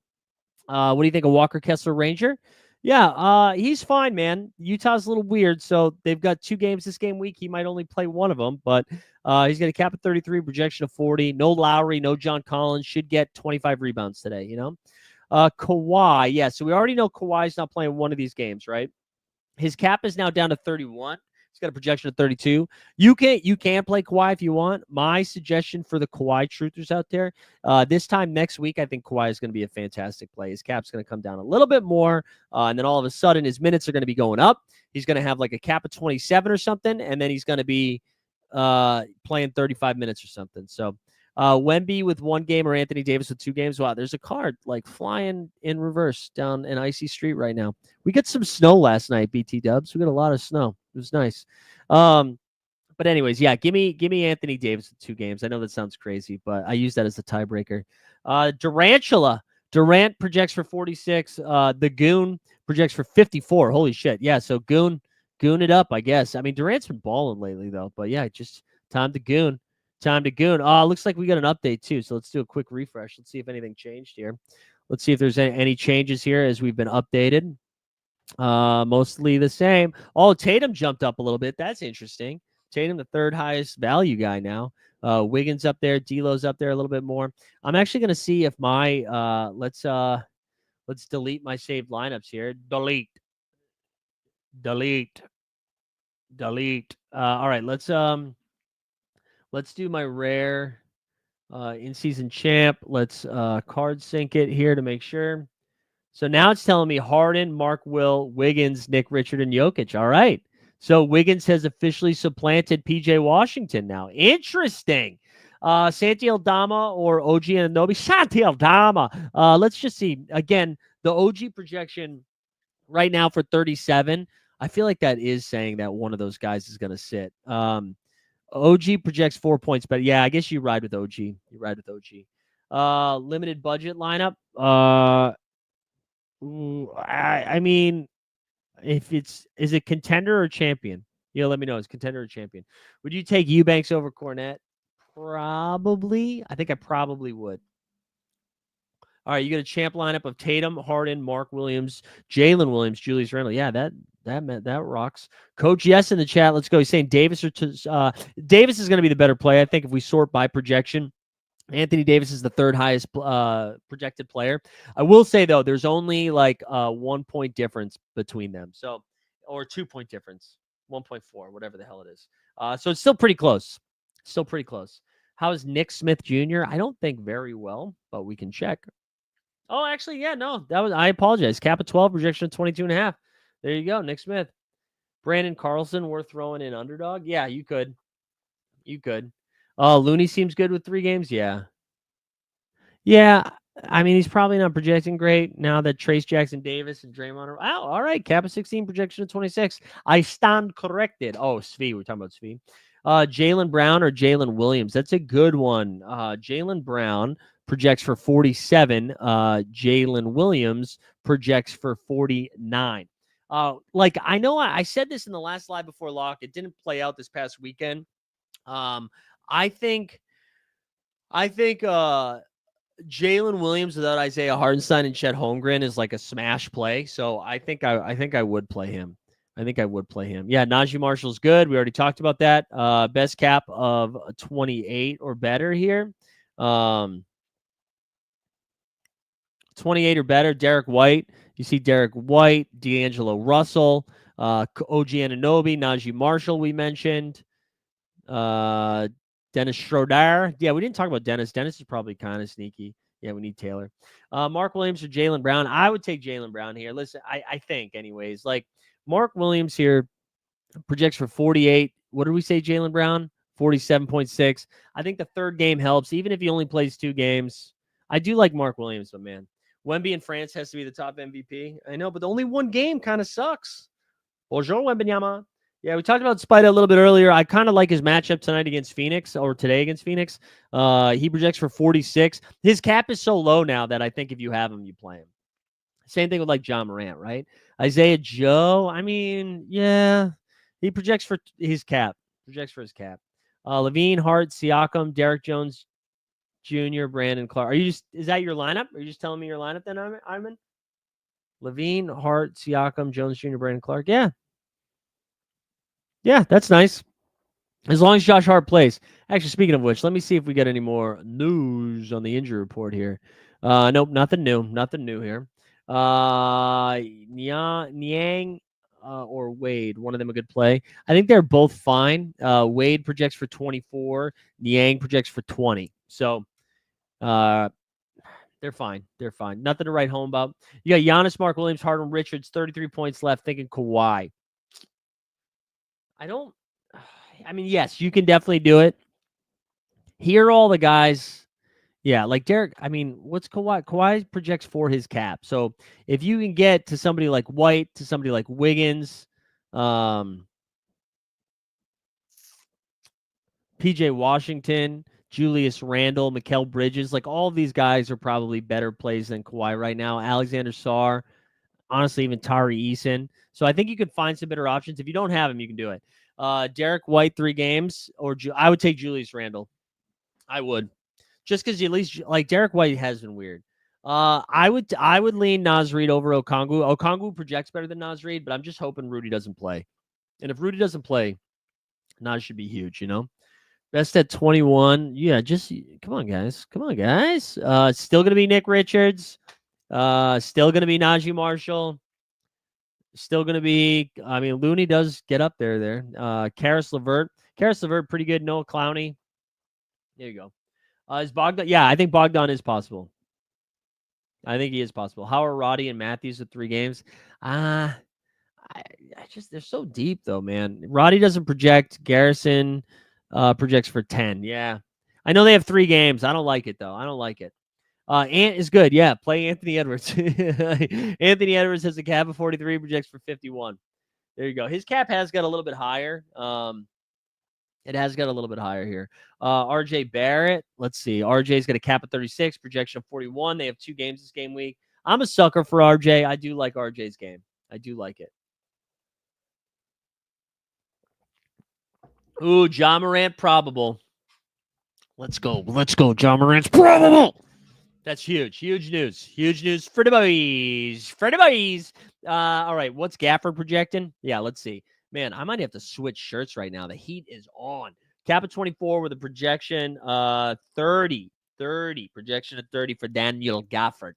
What do you think of Walker Kessler Ranger? Yeah, he's fine, man. Utah's a little weird, so they've got 2 games this game week. He might only play one of them, but he's got a cap of 33, projection of 40. No Lowry, no John Collins. Should get 25 rebounds today, Kawhi, yeah, so we already know Kawhi's not playing one of these games, right? His cap is now down to 31. He's got a projection of 32. You can play Kawhi if you want. My suggestion for the Kawhi truthers out there, this time next week, I think Kawhi is going to be a fantastic play. His cap's going to come down a little bit more, and then all of a sudden his minutes are going to be going up. He's going to have like a cap of 27 or something, and then he's going to be playing 35 minutes or something. So Wemby with 1 game or Anthony Davis with 2 games. Wow, there's a card like flying in reverse down an icy street right now. We got some snow last night, BT Dubs. We got a lot of snow. It was nice. But anyways, yeah, give me Anthony Davis with 2 games. I know that sounds crazy, but I use that as the tiebreaker. Durant projects for 46. The Goon projects for 54. Holy shit. Yeah, so Goon it up, I guess. I mean, Durant's been balling lately, though. But yeah, just time to Goon. Looks like we got an update, too. So let's do a quick refresh. Let's see if anything changed here. Let's see if there's any changes here as we've been updated. Mostly the same. Oh, Tatum jumped up a little bit. That's interesting. Tatum, the third highest value guy now. Wiggins up there, D'Lo's up there a little bit more. I'm actually going to see if my let's delete my saved lineups here. Delete. All right, let's do my rare in-season champ. Let's card sync it here to make sure. So now it's telling me Harden, Mark Will, Wiggins, Nick, Richard, and Jokic. All right. So Wiggins has officially supplanted PJ Washington now. Interesting. Santi Aldama or OG Anunoby? Santi Aldama. Let's just see. Again, the OG projection right now for 37. I feel like that is saying that one of those guys is going to sit. OG projects 4 points, but yeah, I guess you ride with OG. Limited budget lineup. I mean, is it contender or champion? Let me know. Is contender or champion? Would you take Eubanks over Cornette? Probably. I think I probably would. All right, you get a champ lineup of Tatum, Harden, Mark Williams, Jalen Williams, Julius Randle. Yeah, that rocks. Coach, yes, in the chat. Let's go. He's saying Davis Davis is going to be the better play. I think if we sort by projection, Anthony Davis is the third highest projected player. I will say, though, there's only like 1 point difference between them. So, or 2 point difference, 1.4, whatever the hell it is. So it's still pretty close. How is Nick Smith Jr.? I don't think very well, but we can check. Oh, actually, yeah, no, I apologize. Cap of 12, projection of 22.5. There you go, Nick Smith. Brandon Carlson, worth throwing in underdog? Yeah, you could. Looney seems good with 3 games. Yeah. I mean, he's probably not projecting great now that Trace Jackson Davis and Draymond are out. All right, cap of 16, projection of 26. I stand corrected. Oh, Svi, we're talking about Svi. Jaylen Brown or Jalen Williams? That's a good one. Jaylen Brown projects for 47. Jalen Williams projects for 49. I know I said this in the last live before lock. It didn't play out this past weekend. I think Jalen Williams without Isaiah Hartenstein and Chet Holmgren is like a smash play. So I think I would play him. Yeah, Najee Marshall's good. We already talked about that. Best cap of 28 or better here. 28 or better. Derek White. You see Derek White, D'Angelo Russell, OG Anunoby, Najee Marshall we mentioned. Dennis Schroeder. Yeah, we didn't talk about Dennis. Dennis is probably kind of sneaky. Yeah, we need Taylor. Mark Williams or Jaylen Brown. I would take Jaylen Brown here. Listen, I think anyways. Like Mark Williams here projects for 48. What did we say, Jaylen Brown? 47.6. I think the third game helps, even if he only plays 2 games. I do like Mark Williams, but man, Wemby in France has to be the top MVP. I know, but only 1 game kind of sucks. Bonjour, Wembenyama. Yeah, we talked about Spida a little bit earlier. I kind of like his matchup tonight against Phoenix, or today against Phoenix. He projects for 46. His cap is so low now that I think if you have him, you play him. Same thing with like John Morant, right? Isaiah Joe, I mean, yeah, he projects for his cap. Levine, Hart, Siakam, Derek Jones Jr., Brandon Clark. Is that your lineup? Are you just telling me your lineup then, Iman? Levine, Hart, Siakam, Jones Jr., Brandon Clark. Yeah, that's nice. As long as Josh Hart plays. Actually, speaking of which, let me see if we get any more news on the injury report here. Nope, nothing new here. Niang or Wade, one of them a good play. I think they're both fine. Wade projects for 24. Niang projects for 20. So they're fine. Nothing to write home about. You got Giannis, Mark Williams, Harden, Richards, 33 points left. Thinking Kawhi. Yes, you can definitely do it. Here are all the guys. Yeah, like Derek. What's Kawhi? Kawhi projects for his cap. So if you can get to somebody like White, to somebody like Wiggins, PJ Washington, Julius Randle, Mikal Bridges, like all of these guys are probably better plays than Kawhi right now. Alexander Sarr, honestly, even Tari Eason. So I think you could find some better options. If you don't have him, you can do it. Derek White, 3 games, or I would take Julius Randle. I would, just because at least like Derek White has been weird. I would lean Naz Reid over Okongwu. Okongwu projects better than Naz Reid, but I'm just hoping Rudy doesn't play. And if Rudy doesn't play, Naj should be huge, Best at 21. Yeah, just come on, guys. Come on, guys. Still going to be Nick Richards. Still going to be Najee Marshall. Still going to be, Looney does get up there. Karis LeVert. Karis LeVert, pretty good. Noah Clowney. There you go. Is Bogdan? Yeah, I think Bogdan is possible. I think he is possible. How are Roddy and Matthews with 3 games? I just, they're so deep, though, man. Roddy doesn't project. Garrison projects for 10. Yeah. I know they have 3 games. I don't like it, though. I don't like it. Ant is good. Yeah, play Anthony Edwards. Anthony Edwards has a cap of 43, projects for 51. There you go. His cap has got a little bit higher. It has got a little bit higher here. RJ Barrett. Let's see. RJ's got a cap of 36, projection of 41. They have 2 games this game week. I'm a sucker for RJ. I do like RJ's game. I do like it. Ooh, Ja Morant probable. Let's go. Let's go. Ja Morant's probable. That's huge. Huge news. Huge news for the boys. For the boys. All right. What's Gafford projecting? Yeah, let's see. Man, I might have to switch shirts right now. The heat is on. Cap of 24 with a projection 30. Projection of 30 for Daniel Gafford.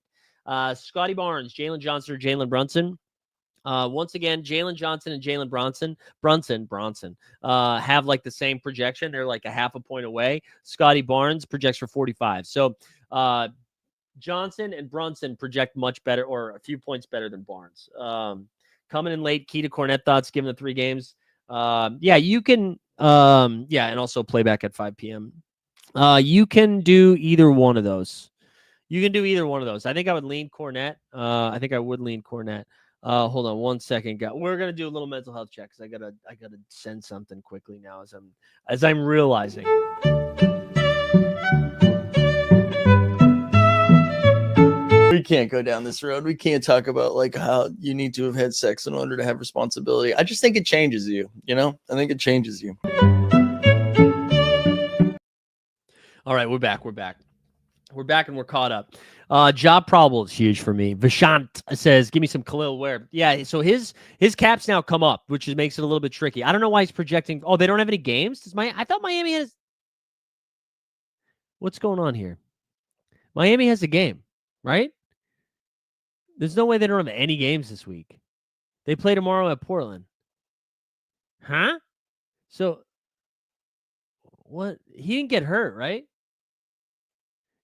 Scotty Barnes, Jalen Johnson, or Jalen Brunson. Once again, Jalen Johnson and Jalen Bronson have like the same projection. They're like a half a point away. Scotty Barnes projects for 45. So Johnson and Brunson project much better, or a few points better than Barnes. Coming in late, key to Cornet thoughts, given the 3 games. Yeah, you can, and also playback at 5 p.m. You can do either one of those. I think I would lean Cornet. Hold on 1 second, guys. We're gonna do a little mental health check because I gotta send something quickly now as I'm realizing. We can't go down this road. We can't talk about like how you need to have had sex in order to have responsibility. I just think it changes you, I think it changes you. All right, we're back and we're caught up. Job probable is huge for me. Vishant says, give me some Khalil Ware. Yeah, so his caps now come up, which makes it a little bit tricky. I don't know why he's projecting. Oh, they don't have any games? I thought Miami has. What's going on here? Miami has a game, right? There's no way they don't have any games this week. They play tomorrow at Portland. Huh? So, what? He didn't get hurt, right?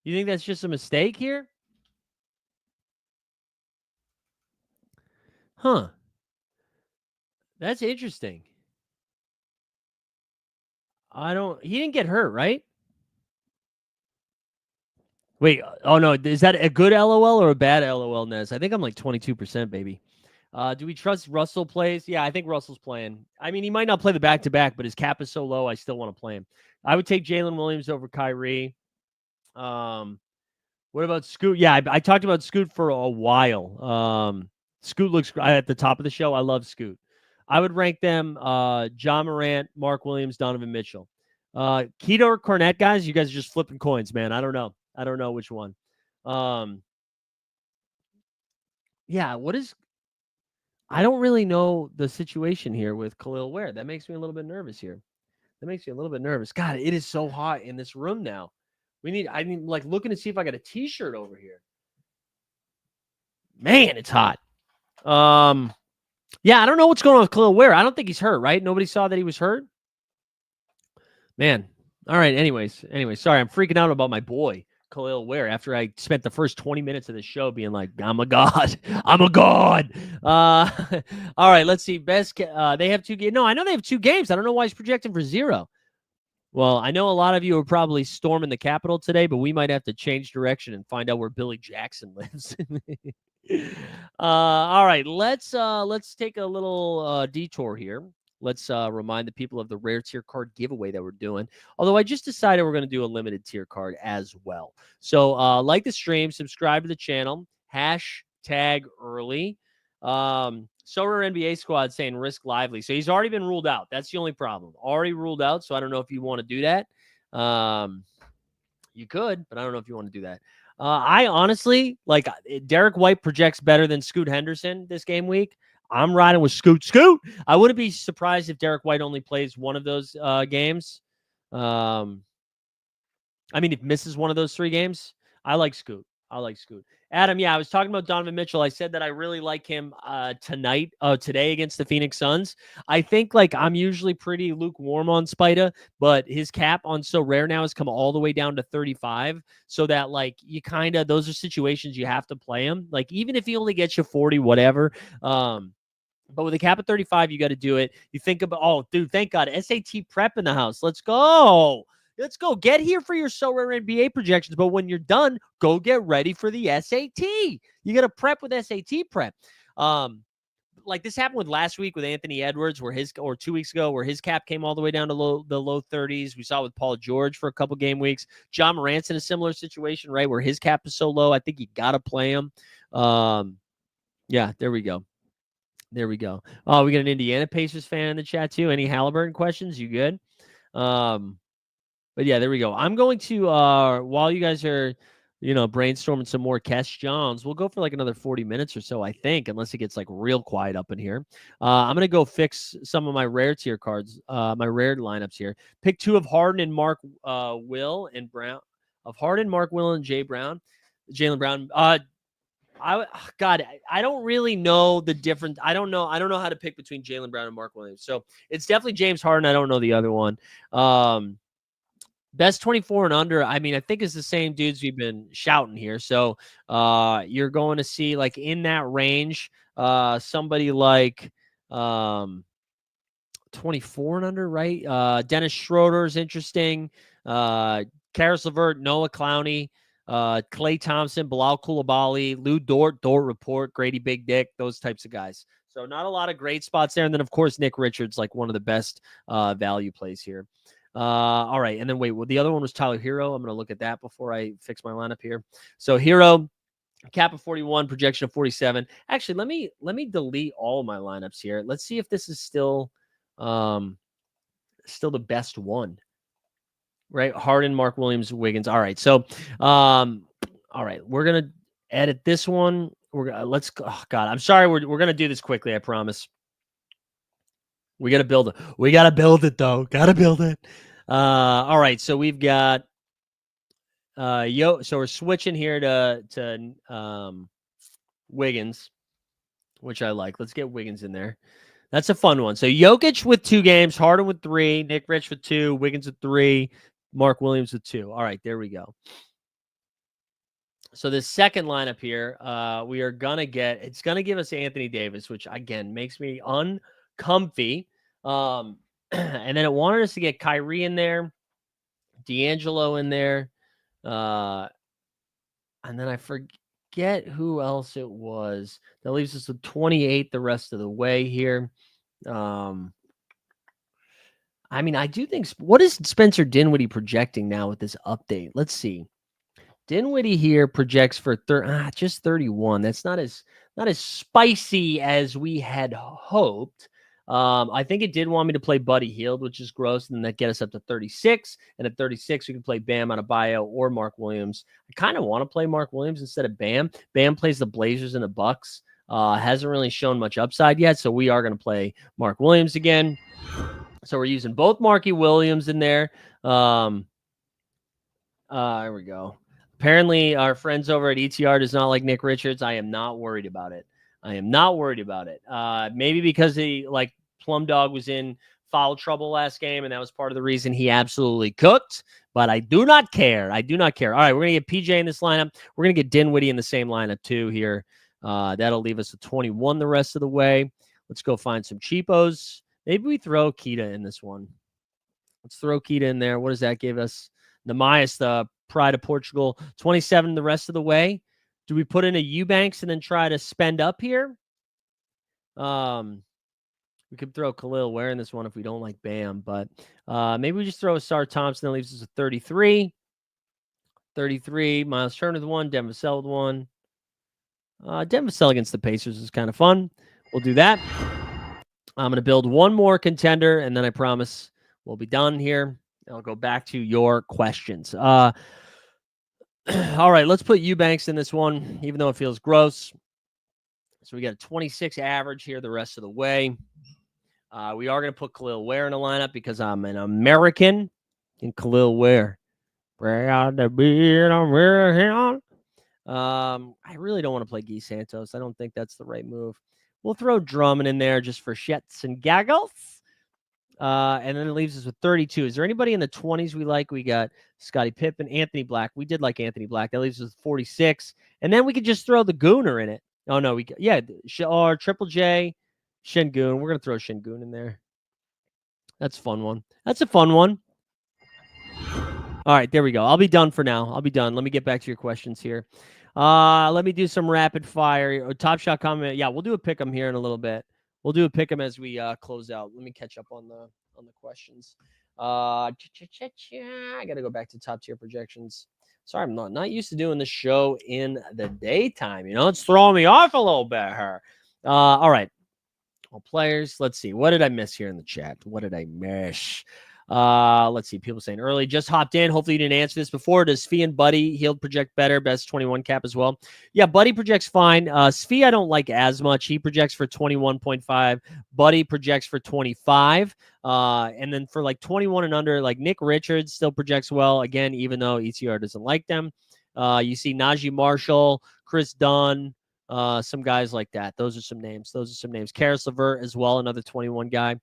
You think that's just a mistake here? Huh. That's interesting. He didn't get hurt, right? Wait, oh no, is that a good LOL or a bad LOL, Nez? I think I'm like 22%, baby. Do we trust Russell plays? Yeah, I think Russell's playing. I mean, he might not play the back-to-back, but his cap is so low, I still want to play him. I would take Jalen Williams over Kyrie. What about Scoot? Yeah, I talked about Scoot for a while. Scoot looks at the top of the show. I love Scoot. I would rank them John Morant, Mark Williams, Donovan Mitchell. Keto or Cornette, guys? You guys are just flipping coins, man. I don't know. I don't know which one. Yeah, I don't really know the situation here with Khalil Ware. That makes me a little bit nervous here. God, it is so hot in this room now. I mean, like looking to see if I got a t-shirt over here. Man, it's hot. Yeah, I don't know what's going on with Khalil Ware. I don't think he's hurt, right? Nobody saw that he was hurt. Man. All right. Anyways, sorry, I'm freaking out about my boy Khalil Ware after I spent the first 20 minutes of the show being like, I'm a god. All right, let's see. They have 2 games. No, I know they have 2 games. I don't know why he's projecting for 0. Well, I know a lot of you are probably storming the Capitol today, but we might have to change direction and find out where Billy Jackson lives. All right, let's take a little detour here. Let's remind the people of the rare tier card giveaway that we're doing. Although I just decided we're going to do a limited tier card as well. So like the stream, subscribe to the channel, #early. Sorare NBA squad saying Risk Lively. So he's already been ruled out. That's the only problem. Already ruled out. So I don't know if you want to do that. You could, but I don't know if you want to do that. I honestly, like, Derek White projects better than Scoot Henderson this game week. I'm riding with Scoot. Scoot. I wouldn't be surprised if Derek White only plays one of those games. I mean, if misses one of those 3 games, I like Scoot. Adam, yeah, I was talking about Donovan Mitchell. I said that I really like him today against the Phoenix Suns. I think like I'm usually pretty lukewarm on Spida, but his cap on So Rare now has come all the way down to 35. So that like you kind of, those are situations you have to play him. Like even if he only gets you 40, whatever. But with a cap of 35, you got to do it. You think about, oh, dude, thank God, SAT prep in the house. Let's go. Let's go. Get here for your Sorare NBA projections. But when you're done, go get ready for the SAT. You got to prep with SAT prep. Like this happened with last week with Anthony Edwards, or 2 weeks ago, where his cap came all the way down to the low 30s. We saw it with Paul George for a couple game weeks. John Morant's in a similar situation, right, where his cap is so low. I think you got to play him. Yeah, there we go. Oh, we got an Indiana Pacers fan in the chat too. Any Halliburton questions? You good? But yeah, there we go. I'm going to while you guys are, brainstorming some more questions, we'll go for like another 40 minutes or so, I think, unless it gets like real quiet up in here. I'm gonna go fix some of my rare tier cards, my rare lineups here. Pick 2 of Harden and Mark, Will and Brown. Of Harden, Mark, Will, and Jaylen Brown. I don't really know the difference. I don't know how to pick between Jaylen Brown and Mark Williams. So it's definitely James Harden. I don't know the other one. Best 24 and under. I mean, I think it's the same dudes we've been shouting here. So you're going to see like in that range, somebody like 24 and under, right? Dennis Schroeder is interesting. Karis LeVert, Noah Clowney, Klay Thompson, Bilal Coulibaly, Lou Dort Report, Grady Big Dick, those types of guys. So not a lot of great spots there. And then, of course, Nick Richards, like one of the best value plays here. All right. And then wait, well, the other one was Tyler Hero. I'm going to look at that before I fix my lineup here. So Hero, cap of 41, projection of 47. Actually, let me delete all my lineups here. Let's see if this is still the best one. Right? Harden, Mark Williams, Wiggins. All right. So all right, we're going to edit this one. Let's oh God, I'm sorry. We're going to do this quickly, I promise. We got to build it. We got to build it, though. Got to build it. All right. So we've got so we're switching here to Wiggins, which I like. Let's get Wiggins in there. That's a fun one. So Jokic with 2 games, Harden with 3, Nick Rich with 2, Wiggins with 3, Mark Williams with 2. All right, there we go. So this second lineup here, we are gonna it's gonna give us Anthony Davis, which again makes me uncomfy. And then it wanted us to get Kyrie in there, D'Angelo in there, and then I forget who else it was. That leaves us with 28 the rest of the way here. I mean, I do think, what is Spencer Dinwiddie projecting now with this update? Let's see. Dinwiddie here projects for just 31. That's not as spicy as we had hoped. I think it did want me to play Buddy Hield, which is gross, and then that get us up to 36. And at 36, we can play Bam Adebayo or Mark Williams. I kind of want to play Mark Williams instead of Bam. Bam plays the Blazers and the Bucks. Hasn't really shown much upside yet, so we are going to play Mark Williams again. So we're using both Marky Williams in there. There we go. Apparently, our friends over at ETR does not like Nick Richards. I am not worried about it. Maybe because Plum Dog was in foul trouble last game, and that was part of the reason he absolutely cooked. But I do not care. All right, we're going to get PJ in this lineup. We're going to get Dinwiddie in the same lineup too here. That'll leave us with 21 the rest of the way. Let's go find some cheapos. Maybe we throw Keita in this one. Let's throw Keita in there. What does that give us? Namias, the pride of Portugal, 27 the rest of the way. Do we put in a Eubanks and then try to spend up here? We could throw Khalil Ware in this one if we don't like Bam, but maybe we just throw Asar Thompson. That leaves us with 33. 33. Miles Turner with 1. Devin Vassell with 1. Devin Vassell against the Pacers is kind of fun. We'll do that. I'm going to build one more contender, and then I promise we'll be done here. I'll go back to your questions. All right, let's put Eubanks in this one, even though it feels gross. So we got a 26 average here the rest of the way. We are going to put Khalil Ware in the lineup because I'm an American. And Khalil Ware. Proud to be an American. I really don't want to play Guy Santos. I don't think that's the right move. We'll throw Drummond in there just for shits and gaggles. And then it leaves us with 32. Is there anybody in the 20s we like? We got Scottie Pippen, Anthony Black. We did like Anthony Black. That leaves us with 46. And then we could just throw the Gooner in it. Oh, no. Or Triple J, Şengün. We're going to throw Şengün in there. That's a fun one. All right, there we go. I'll be done for now. Let me get back to your questions here. Let me do some rapid fire. Top Shot comment. Yeah, we'll do a pick 'em here in a little bit. We'll do a pick 'em as we close out. Let me catch up on the questions. I got to go back to top tier projections. Sorry, I'm not used to doing the show in the daytime. It's throwing me off a little bit here. All right. Well, players, let's see. What did I miss here in the chat? What did I miss? Let's see. People saying early, just hopped in. Hopefully you didn't answer this before. Does Svi and Buddy, he'll project better? Best 21 cap as well. Yeah, Buddy projects fine. Svi I don't like as much. He projects for 21.5. Buddy projects for 25. And then for like 21 and under, like Nick Richards still projects well. Again, even though ECR doesn't like them. You see Najee Marshall, Chris Dunn, some guys like that. Those are some names. Karis LeVert as well, another 21 guy.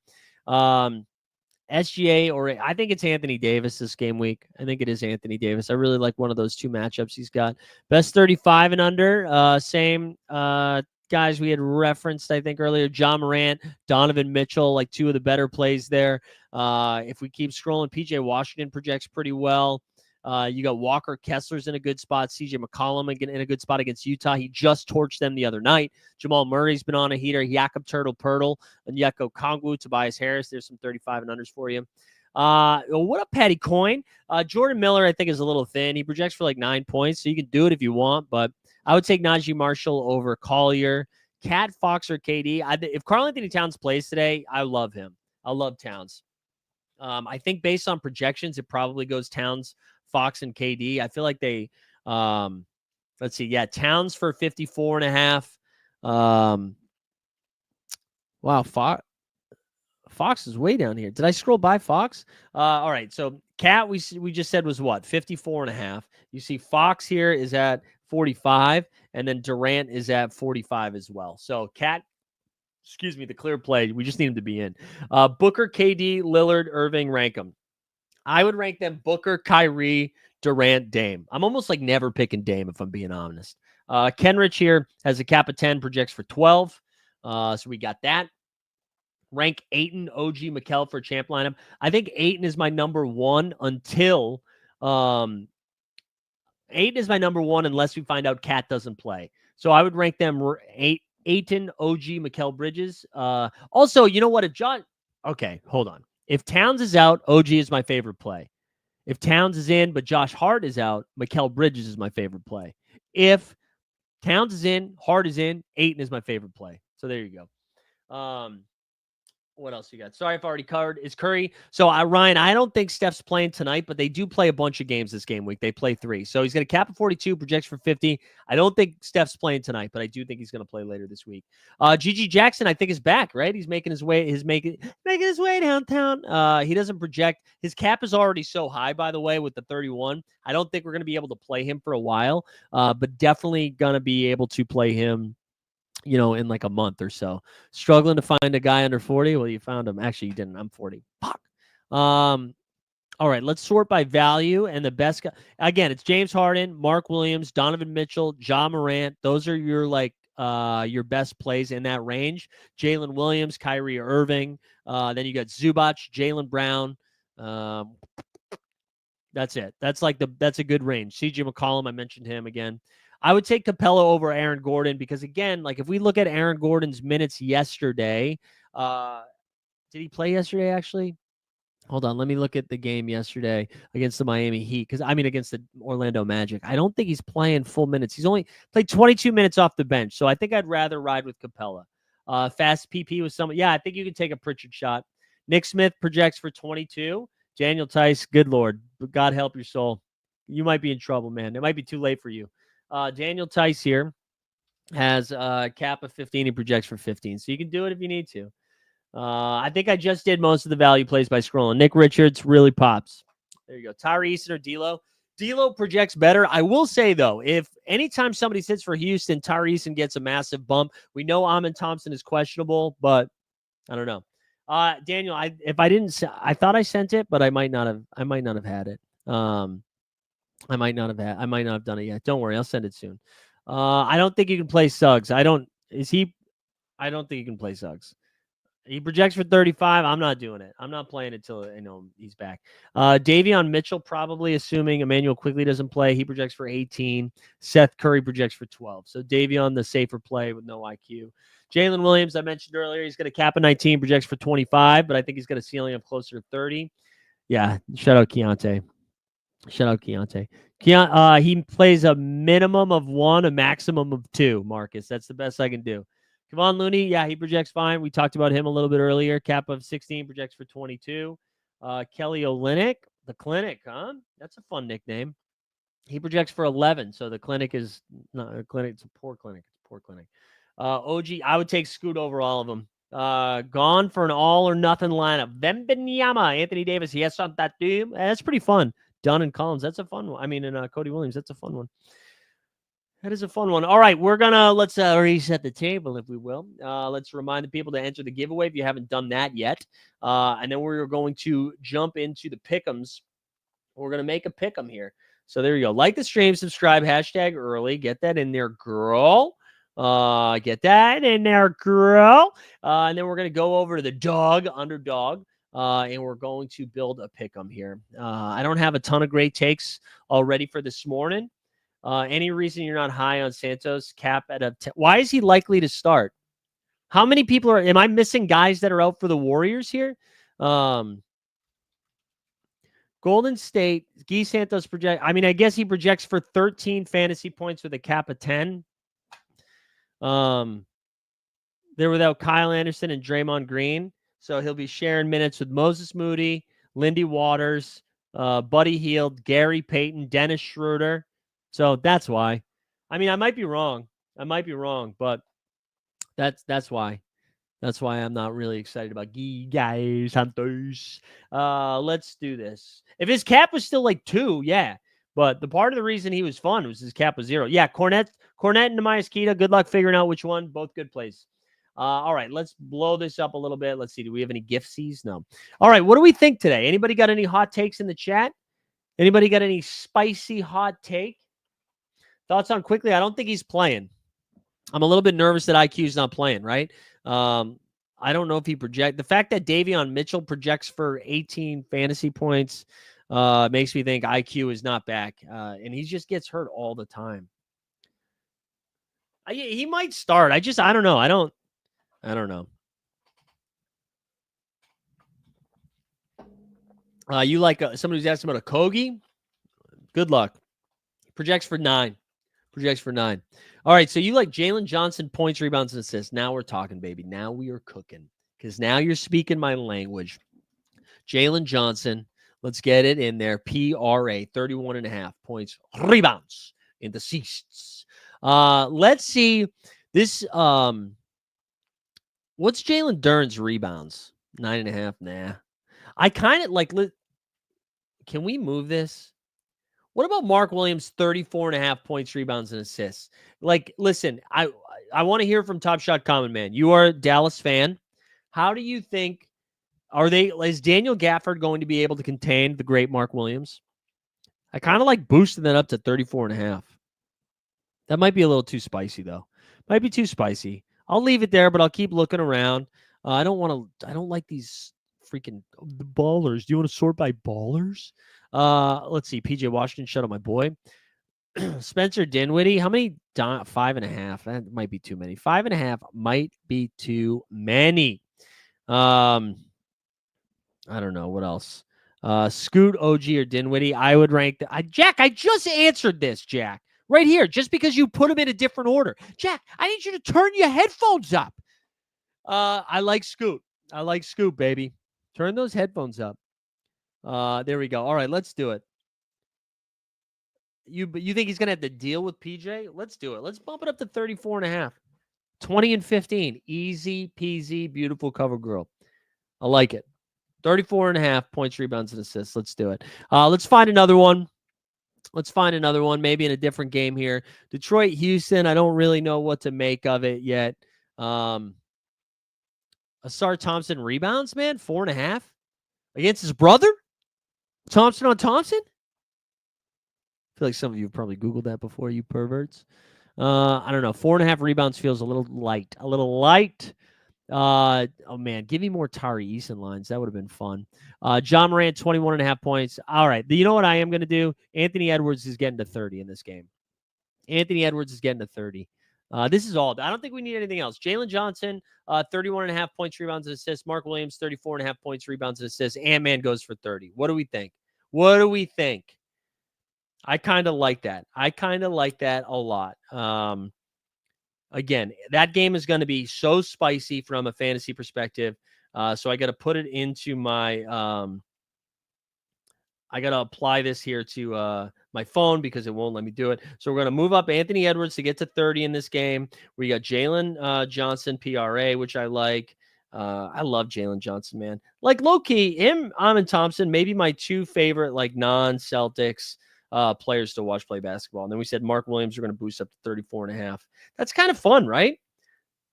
SGA, or I think it's Anthony Davis this game week. I think it is Anthony Davis. I really like one of those two matchups he's got. Best 35 and under. Same guys we had referenced, I think, earlier. John Morant, Donovan Mitchell, like two of the better plays there. If we keep scrolling, PJ Washington projects pretty well. You got Walker Kessler's in a good spot. CJ McCollum in a good spot against Utah. He just torched them the other night. Jamal Murray's been on a heater. Jakob Turtle-Pirtle, Onyeka Okongwu, Tobias Harris. There's some 35 and unders for you. What up, Patty Coin? Jordan Miller, I think, is a little thin. He projects for like 9 points, so you can do it if you want, but I would take Najee Marshall over Collier. Cat, Fox, or KD. If Karl-Anthony Towns plays today, I love him. I love Towns. I think based on projections, it probably goes Towns, Fox, and KD. I feel like they, let's see. Yeah, Towns for 54.5. Wow, Fox is way down here. Did I scroll by Fox? All right. So Cat, we just said was what? 54.5. You see Fox here is at 45, and then Durant is at 45 as well. So Cat, the clear play. We just need him to be in. Booker, KD, Lillard, Irving, rank them. I would rank them Booker, Kyrie, Durant, Dame. I'm almost like never picking Dame if I'm being honest. Kenrich here has a cap of 10, projects for 12. So we got that. Rank Ayton, OG, Mikal for champ lineup. I think Ayton is my number one until Ayton is my number one unless we find out Cat doesn't play. So I would rank them Ayton, OG, Mikal Bridges. Also, you know what? Okay, hold on. If Towns is out, OG is my favorite play. If Towns is in, but Josh Hart is out, Mikal Bridges is my favorite play. If Towns is in, Hart is in, Ayton is my favorite play. So there you go. What else you got? Sorry if I already covered. Is Curry. So, Ryan, I don't think Steph's playing tonight, but they do play a bunch of games this game week. They play 3. So he's got a cap of 42, projects for 50. I don't think Steph's playing tonight, but I do think he's going to play later this week. GG Jackson, I think, is back, right? He's making his way. Making his way downtown. He doesn't project. His cap is already so high, by the way, with the 31. I don't think we're going to be able to play him for a while, but definitely going to be able to play him in like a month or so. Struggling to find a guy under 40. Well, you found him. Actually, you didn't. I'm 40. Fuck. All right, let's sort by value. And the best guy, again, it's James Harden, Mark Williams, Donovan Mitchell, Ja Morant. Those are your best plays in that range. Jalen Williams, Kyrie Irving. Then you got Zubac, Jaylen Brown. That's it. That's a good range. CJ McCollum, I mentioned him again. I would take Capella over Aaron Gordon because, again, like if we look at Aaron Gordon's minutes yesterday, did he play yesterday, actually? Hold on. Let me look at the game yesterday against the Miami Heat against the Orlando Magic. I don't think he's playing full minutes. He's only played 22 minutes off the bench, so I think I'd rather ride with Capella. Fast PP with someone. Yeah, I think you can take a Pritchard shot. Nick Smith projects for 22. Daniel Tice, good Lord. God help your soul. You might be in trouble, man. It might be too late for you. Daniel Tice here. has a cap of 15. He projects for 15. So you can do it if you need to. I think I just did most of the value plays by scrolling. Nick Richards really pops. There you go. Tyree Eason or D'Lo. D'Lo projects better. I will say, though, if anytime somebody sits for Houston, Tyree Eason gets a massive bump. We know Amon Thompson is questionable, but I don't know. Daniel, I thought I sent it, but I might not have had it. I might not have done it yet. Don't worry, I'll send it soon. I don't think you can play Suggs. I don't think you can play Suggs. He projects for 35. I'm not doing it. I'm not playing it till he's back. Davion Mitchell, probably assuming Emmanuel Quigley doesn't play. He projects for 18. Seth Curry projects for 12. So Davion, the safer play with no IQ. Jalen Williams, I mentioned earlier, he's going to cap a 19, projects for 25, but I think he's got a ceiling of closer to 30. Yeah, shout out Keontae. He plays a minimum of 1, a maximum of 2, Marcus. That's the best I can do. Kevon Looney, yeah, he projects fine. We talked about him a little bit earlier. Cap of 16, projects for 22. Kelly Olynyk, the Clinic, huh? That's a fun nickname. He projects for 11. So the Clinic is not a clinic. It's a poor clinic. OG, I would take Scoot over all of them. Gone for an all or nothing lineup. Wembanyama, Anthony Davis, he has something that team. That's pretty fun. Dunn and Collins, that's a fun one. I mean, and Cody Williams, that's a fun one. That is a fun one. All right, let's reset the table, if we will. Let's remind the people to enter the giveaway if you haven't done that yet. And then we're going to jump into the pick'ems. We're going to make a pick'em here. So there you go. Like the stream, subscribe, hashtag early. Get that in there, girl. Get that in there, girl. And then we're going to go over to the Underdog. And we're going to build a pick'em here. I don't have a ton of great takes already for this morning. Any reason you're not high on Santos? Cap at a 10. Why is he likely to start? How many people am I missing guys that are out for the Warriors here? Golden State, Guy Santos I guess he projects for 13 fantasy points with a cap of 10. They're without Kyle Anderson and Draymond Green. So he'll be sharing minutes with Moses Moody, Lindy Waters, Buddy Hield, Gary Payton, Dennis Schroeder. So that's why. I mean, I might be wrong, but that's why. That's why I'm not really excited about Guy Santos. Let's do this. If his cap was still like 2, yeah. But the part of the reason he was fun was his cap was 0. Yeah, Cornette and Nehemiah Skita, good luck figuring out which one. Both good plays. All right, let's blow this up a little bit. Let's see. Do we have any giftsies? No. All right, what do we think today? Anybody got any hot takes in the chat? Anybody got any spicy hot take? Thoughts on Quickly? I don't think he's playing. I'm a little bit nervous that IQ's not playing, right? I don't know if he projects. The fact that Davion Mitchell projects for 18 fantasy points makes me think IQ is not back. And he just gets hurt all the time. He might start. I don't know. I don't know. You like somebody who's asking about a Kogi? Good luck. Projects for 9. All right, so you like Jalen Johnson, points, rebounds, and assists. Now we're talking, baby. Now we are cooking because now you're speaking my language. Jalen Johnson, let's get it in there. PRA, 31.5 points, rebounds, and assists. Let's see this. What's Jalen Duren's rebounds? 9.5. Nah. I kind of like. Can we move this? What about Mark Williams, 34.5 points, rebounds, and assists? Like, listen, I want to hear from Top Shot Common Man. You are a Dallas fan. How do you think is Daniel Gafford going to be able to contain the great Mark Williams? I kind of like boosting that up to 34.5. That might be a little too spicy, though. Might be too spicy. I'll leave it there, but I'll keep looking around. I don't like these freaking ballers. Do you want to sort by ballers? Let's see. PJ Washington, shut up, my boy. Spencer Dinwiddie. How many? 5.5. That might be too many. 5.5 might be too many. I don't know what else. Scoot, OG, or Dinwiddie. I would rank Jack. I just answered this, Jack. Right here, just because you put them in a different order. Jack, I need you to turn your headphones up. I like Scoot. Baby. Turn those headphones up. There we go. All right, let's do it. You think he's gonna have to deal with PJ? Let's do it. Let's bump it up to 34.5. 20 and 15. Easy peasy, beautiful cover girl. I like it. 34.5 points, rebounds, and assists. Let's do it. Let's find another one. Maybe in a different game here. Detroit, Houston. I don't really know what to make of it yet. Asar Thompson rebounds, man. 4.5 against his brother. Thompson on Thompson. I feel like some of you have probably Googled that before, you perverts. I don't know. 4.5 rebounds feels a little light. Oh man, give me more Tari Eason lines. That would have been fun. John Morant, 21.5 points. All right. You know what I am going to do? Anthony Edwards is getting to 30 in this game. This is all. I don't think we need anything else. Jalen Johnson, 31.5 points, rebounds, and assists. Mark Williams, 34.5 points, rebounds, and assists. Ant-Man goes for 30. What do we think? I kind of like that. A lot. Again, that game is going to be so spicy from a fantasy perspective. So I got to put it into my I got to apply this here to my phone because it won't let me do it. So we're going to move up Anthony Edwards to get to 30 in this game. We got Jalen Johnson, PRA, which I like. I love Jalen Johnson, man. Like low-key, him, Amin Thompson, maybe my two favorite like non-Celtics players to watch play basketball. And then we said Mark Williams are going to boost up to 34.5. That's kind of fun, right?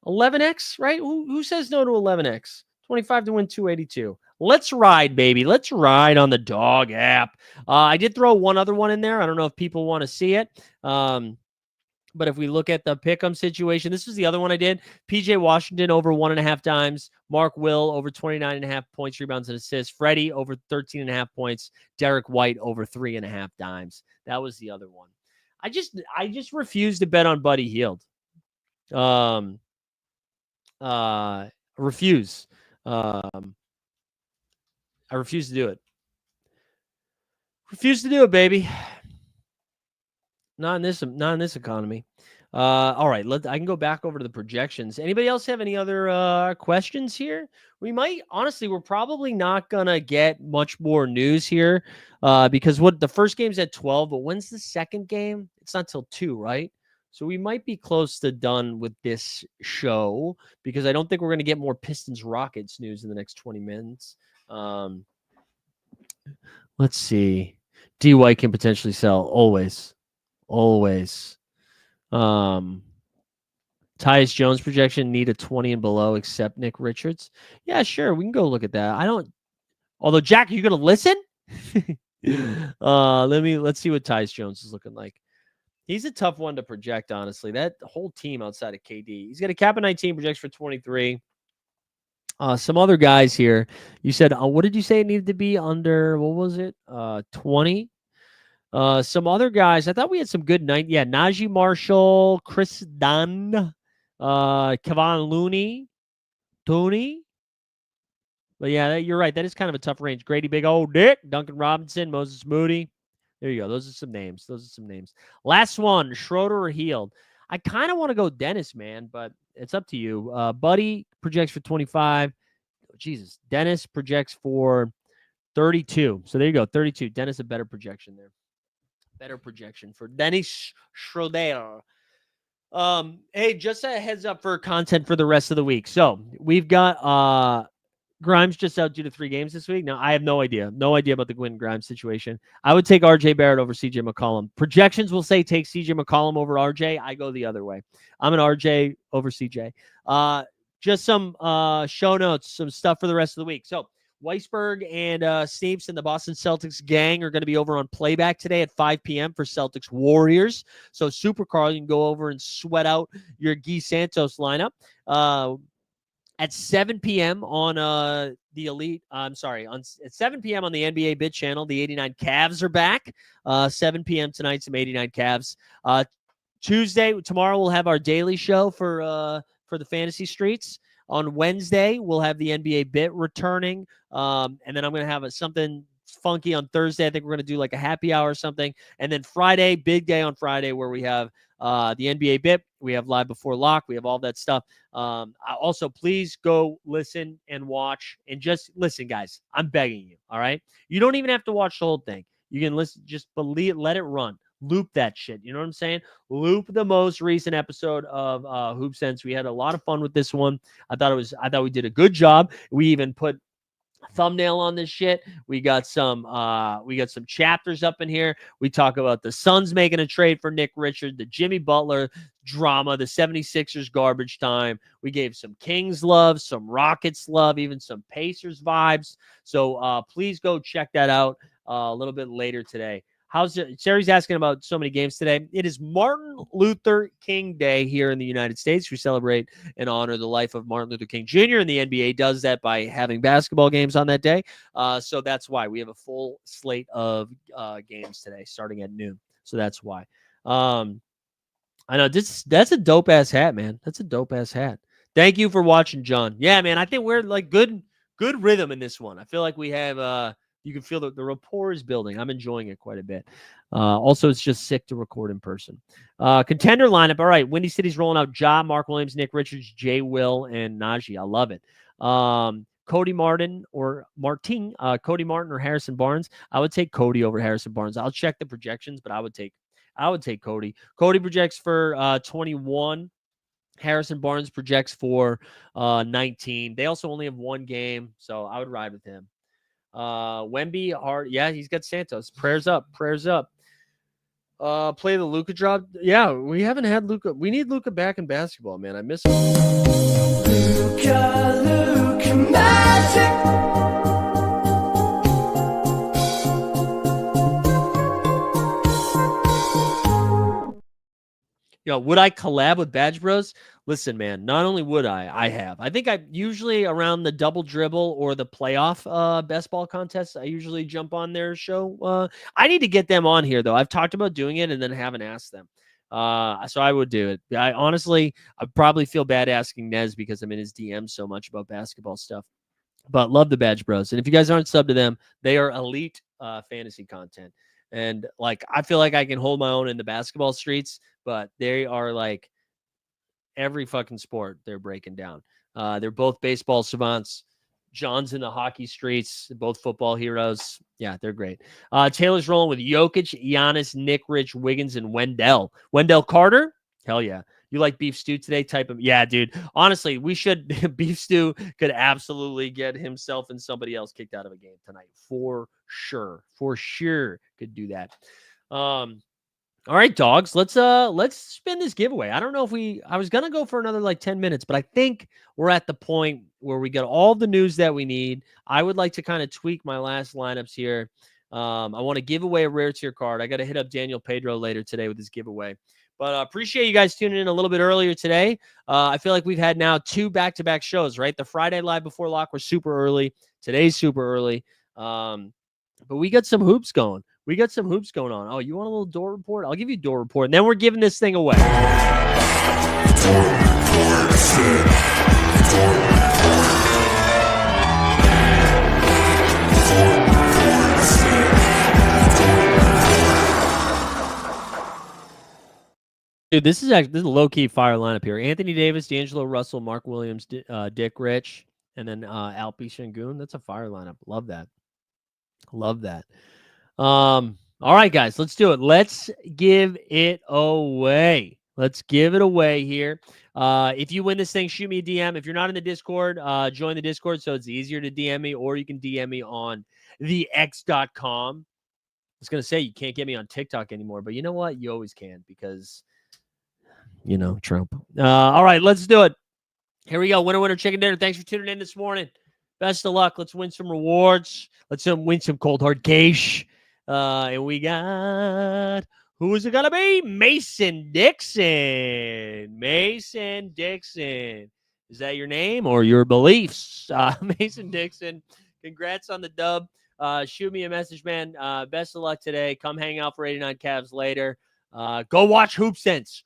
11x, right? Who says no to 11x? 25 to win 282. Let's ride, baby. Let's ride on the dog app. I did throw one other one in there. I don't know if people want to see it. But if we look at the pick'em situation, this is the other one I did. PJ Washington over 1.5 times. Mark Will over 29.5 points, rebounds, and assists. Freddie over 13.5 points. Derek White over 3.5 dimes. That was the other one. I just refuse to bet on Buddy Hield. Refuse. I refuse to do it. Refuse to do it, baby. Not in this economy. All right, I can go back over to the projections. Anybody else have any other questions here? We're probably not gonna get much more news here because the first game's at 12, but when's the second game? It's not till 2, right? So we might be close to done with this show because I don't think we're gonna get more Pistons Rockets news in the next 20 minutes. Let's see. D White can potentially sell always. Tyus Jones projection need a 20 and below except Nick Richards. Yeah, sure. We can go look at that. Although Jack, are you going to listen? Let's see what Tyus Jones is looking like. He's a tough one to project, honestly. That whole team outside of KD. He's got a cap of 19, projects for 23. Some other guys here. You said, what did you say it needed to be under? What was it? 20. Some other guys. I thought we had some good night. Yeah, Najee Marshall, Chris Dunn, Kevon Looney, Tooney. But yeah, you're right. That is kind of a tough range. Grady Big Old Dick, Duncan Robinson, Moses Moody. There you go. Those are some names. Last one, Schroeder or Heald. I kind of want to go Dennis, man, but it's up to you. Buddy projects for 25. Jesus. Dennis projects for 32. So there you go. 32. Dennis, a better projection there. Better projection for Dennis Schroeder. Hey, just a heads up for content for the rest of the week. So we've got Grimes just out due to 3 games this week. Now, I have no idea about the Quentin Grimes situation. I would take RJ Barrett over CJ McCollum. Projections will say take CJ McCollum over RJ. I go the other way. I'm an RJ over CJ. Just some show notes, some stuff for the rest of the week. So Weisberg and Sneeps and the Boston Celtics gang are going to be over on Playback today at 5 p.m. for Celtics Warriors. So Super Carl, you can go over and sweat out your Guy Santos lineup. At 7 p.m. on at 7 p.m. on the NBA Bit channel, the 89 Cavs are back. 7 p.m. tonight, some 89 Cavs. Tomorrow we'll have our daily show for the Fantasy Streets. On Wednesday, we'll have the NBA Bit returning. And then I'm going to have something funky on Thursday. I think we're going to do like a happy hour or something. And then Friday, big day on Friday where we have the NBA Bit. We have Live Before Lock. We have all that stuff. Also, please go listen and watch. And just listen, guys. I'm begging you, all right? You don't even have to watch the whole thing. You can listen, just let it run. Loop that shit. You know what I'm saying? Loop the most recent episode of Hoop Sense. We had a lot of fun with this one. I thought we did a good job. We even put thumbnail on this shit. We got some chapters up in here. We talk about the Suns making a trade for Nick Richard, the Jimmy Butler drama, the 76ers garbage time. We gave some Kings love, some Rockets love, even some Pacers vibes. So please go check that out a little bit later today. How's it? Sherry's asking about so many games today. It is Martin Luther King Day here in the United States. We celebrate and honor the life of Martin Luther King Jr. And the NBA does that by having basketball games on that day. So that's why we have a full slate of games today starting at noon. So that's why. I know that's a dope ass hat, man. That's a dope ass hat. Thank you for watching, John. Yeah, man. I think we're like good rhythm in this one. I feel like we have you can feel the rapport is building. I'm enjoying it quite a bit. Also, it's just sick to record in person. Contender lineup. All right. Windy City's rolling out Ja, Mark Williams, Nick Richards, Jay Will, and Najee. I love it. Cody Martin or Martin, Cody Martin or Harrison Barnes. I would take Cody over Harrison Barnes. I'll check the projections, but I would take Cody. Cody projects for 21. Harrison Barnes projects for 19. They also only have one game, so I would ride with him. Wemby, hard. Yeah, he's got Santos. Prayers up. Play the Luka drop. Yeah, we haven't had Luka. We need Luka back in basketball, man. I miss him. Luka Magic. Would I collab with Badge Bros? Listen, man, not only would I have. I think I usually around the double dribble or the playoff best ball contest, I usually jump on their show. I need to get them on here, though. I've talked about doing it and then haven't asked them. So I would do it. I probably feel bad asking Nez because I'm in his DM so much about basketball stuff. But love the Badge Bros. And if you guys aren't subbed to them, they are elite fantasy content. And like I feel like I can hold my own in the basketball streets, but they are like every fucking sport they're breaking down. They're both baseball savants. John's in the hockey streets, both football heroes. Yeah, they're great. Taylor's rolling with Jokic, Giannis, Nick Rich, Wiggins, and Wendell. Wendell Carter? Hell yeah. You like beef stew today? Type of yeah, dude. Honestly, we should beef stew could absolutely get himself and somebody else kicked out of a game tonight. For sure. Could do that. All right, dogs. Let's spin this giveaway. I don't know if I was gonna go for another like 10 minutes, but I think we're at the point where we got all the news that we need. I would like to kind of tweak my last lineups here. I want to give away a rare tier card. I got to hit up Daniel Pedro later today with his giveaway. But appreciate you guys tuning in a little bit earlier today. I feel like we've had now 2 back-to-back shows, right? The Friday Live Before Lock was super early. Today's super early. But we got some hoops going. On. Oh, you want a little door report? I'll give you door report, and then we're giving this thing away. Dude, this is a low-key fire lineup here. Anthony Davis, D'Angelo Russell, Mark Williams, Dick Rich, and then Alpi Şengün. That's a fire lineup. Love that. All right, guys, let's do it. Let's give it away. Here. If you win this thing, shoot me a DM. If you're not in the Discord, join the Discord so it's easier to DM me, or you can DM me on thex.com. I was going to say you can't get me on TikTok anymore, but you know what? You always can because, Trump. All right, let's do it. Here we go. Winner, chicken dinner. Thanks for tuning in this morning. Best of luck. Let's win some rewards. Let's win some cold hard cash. And we got, who is it going to be? Mason Dixon. Is that your name or your beliefs? Mason Dixon, congrats on the dub. Shoot me a message, man. Best of luck today. Come hang out for 89 Cavs later. Go watch Hoop Sense.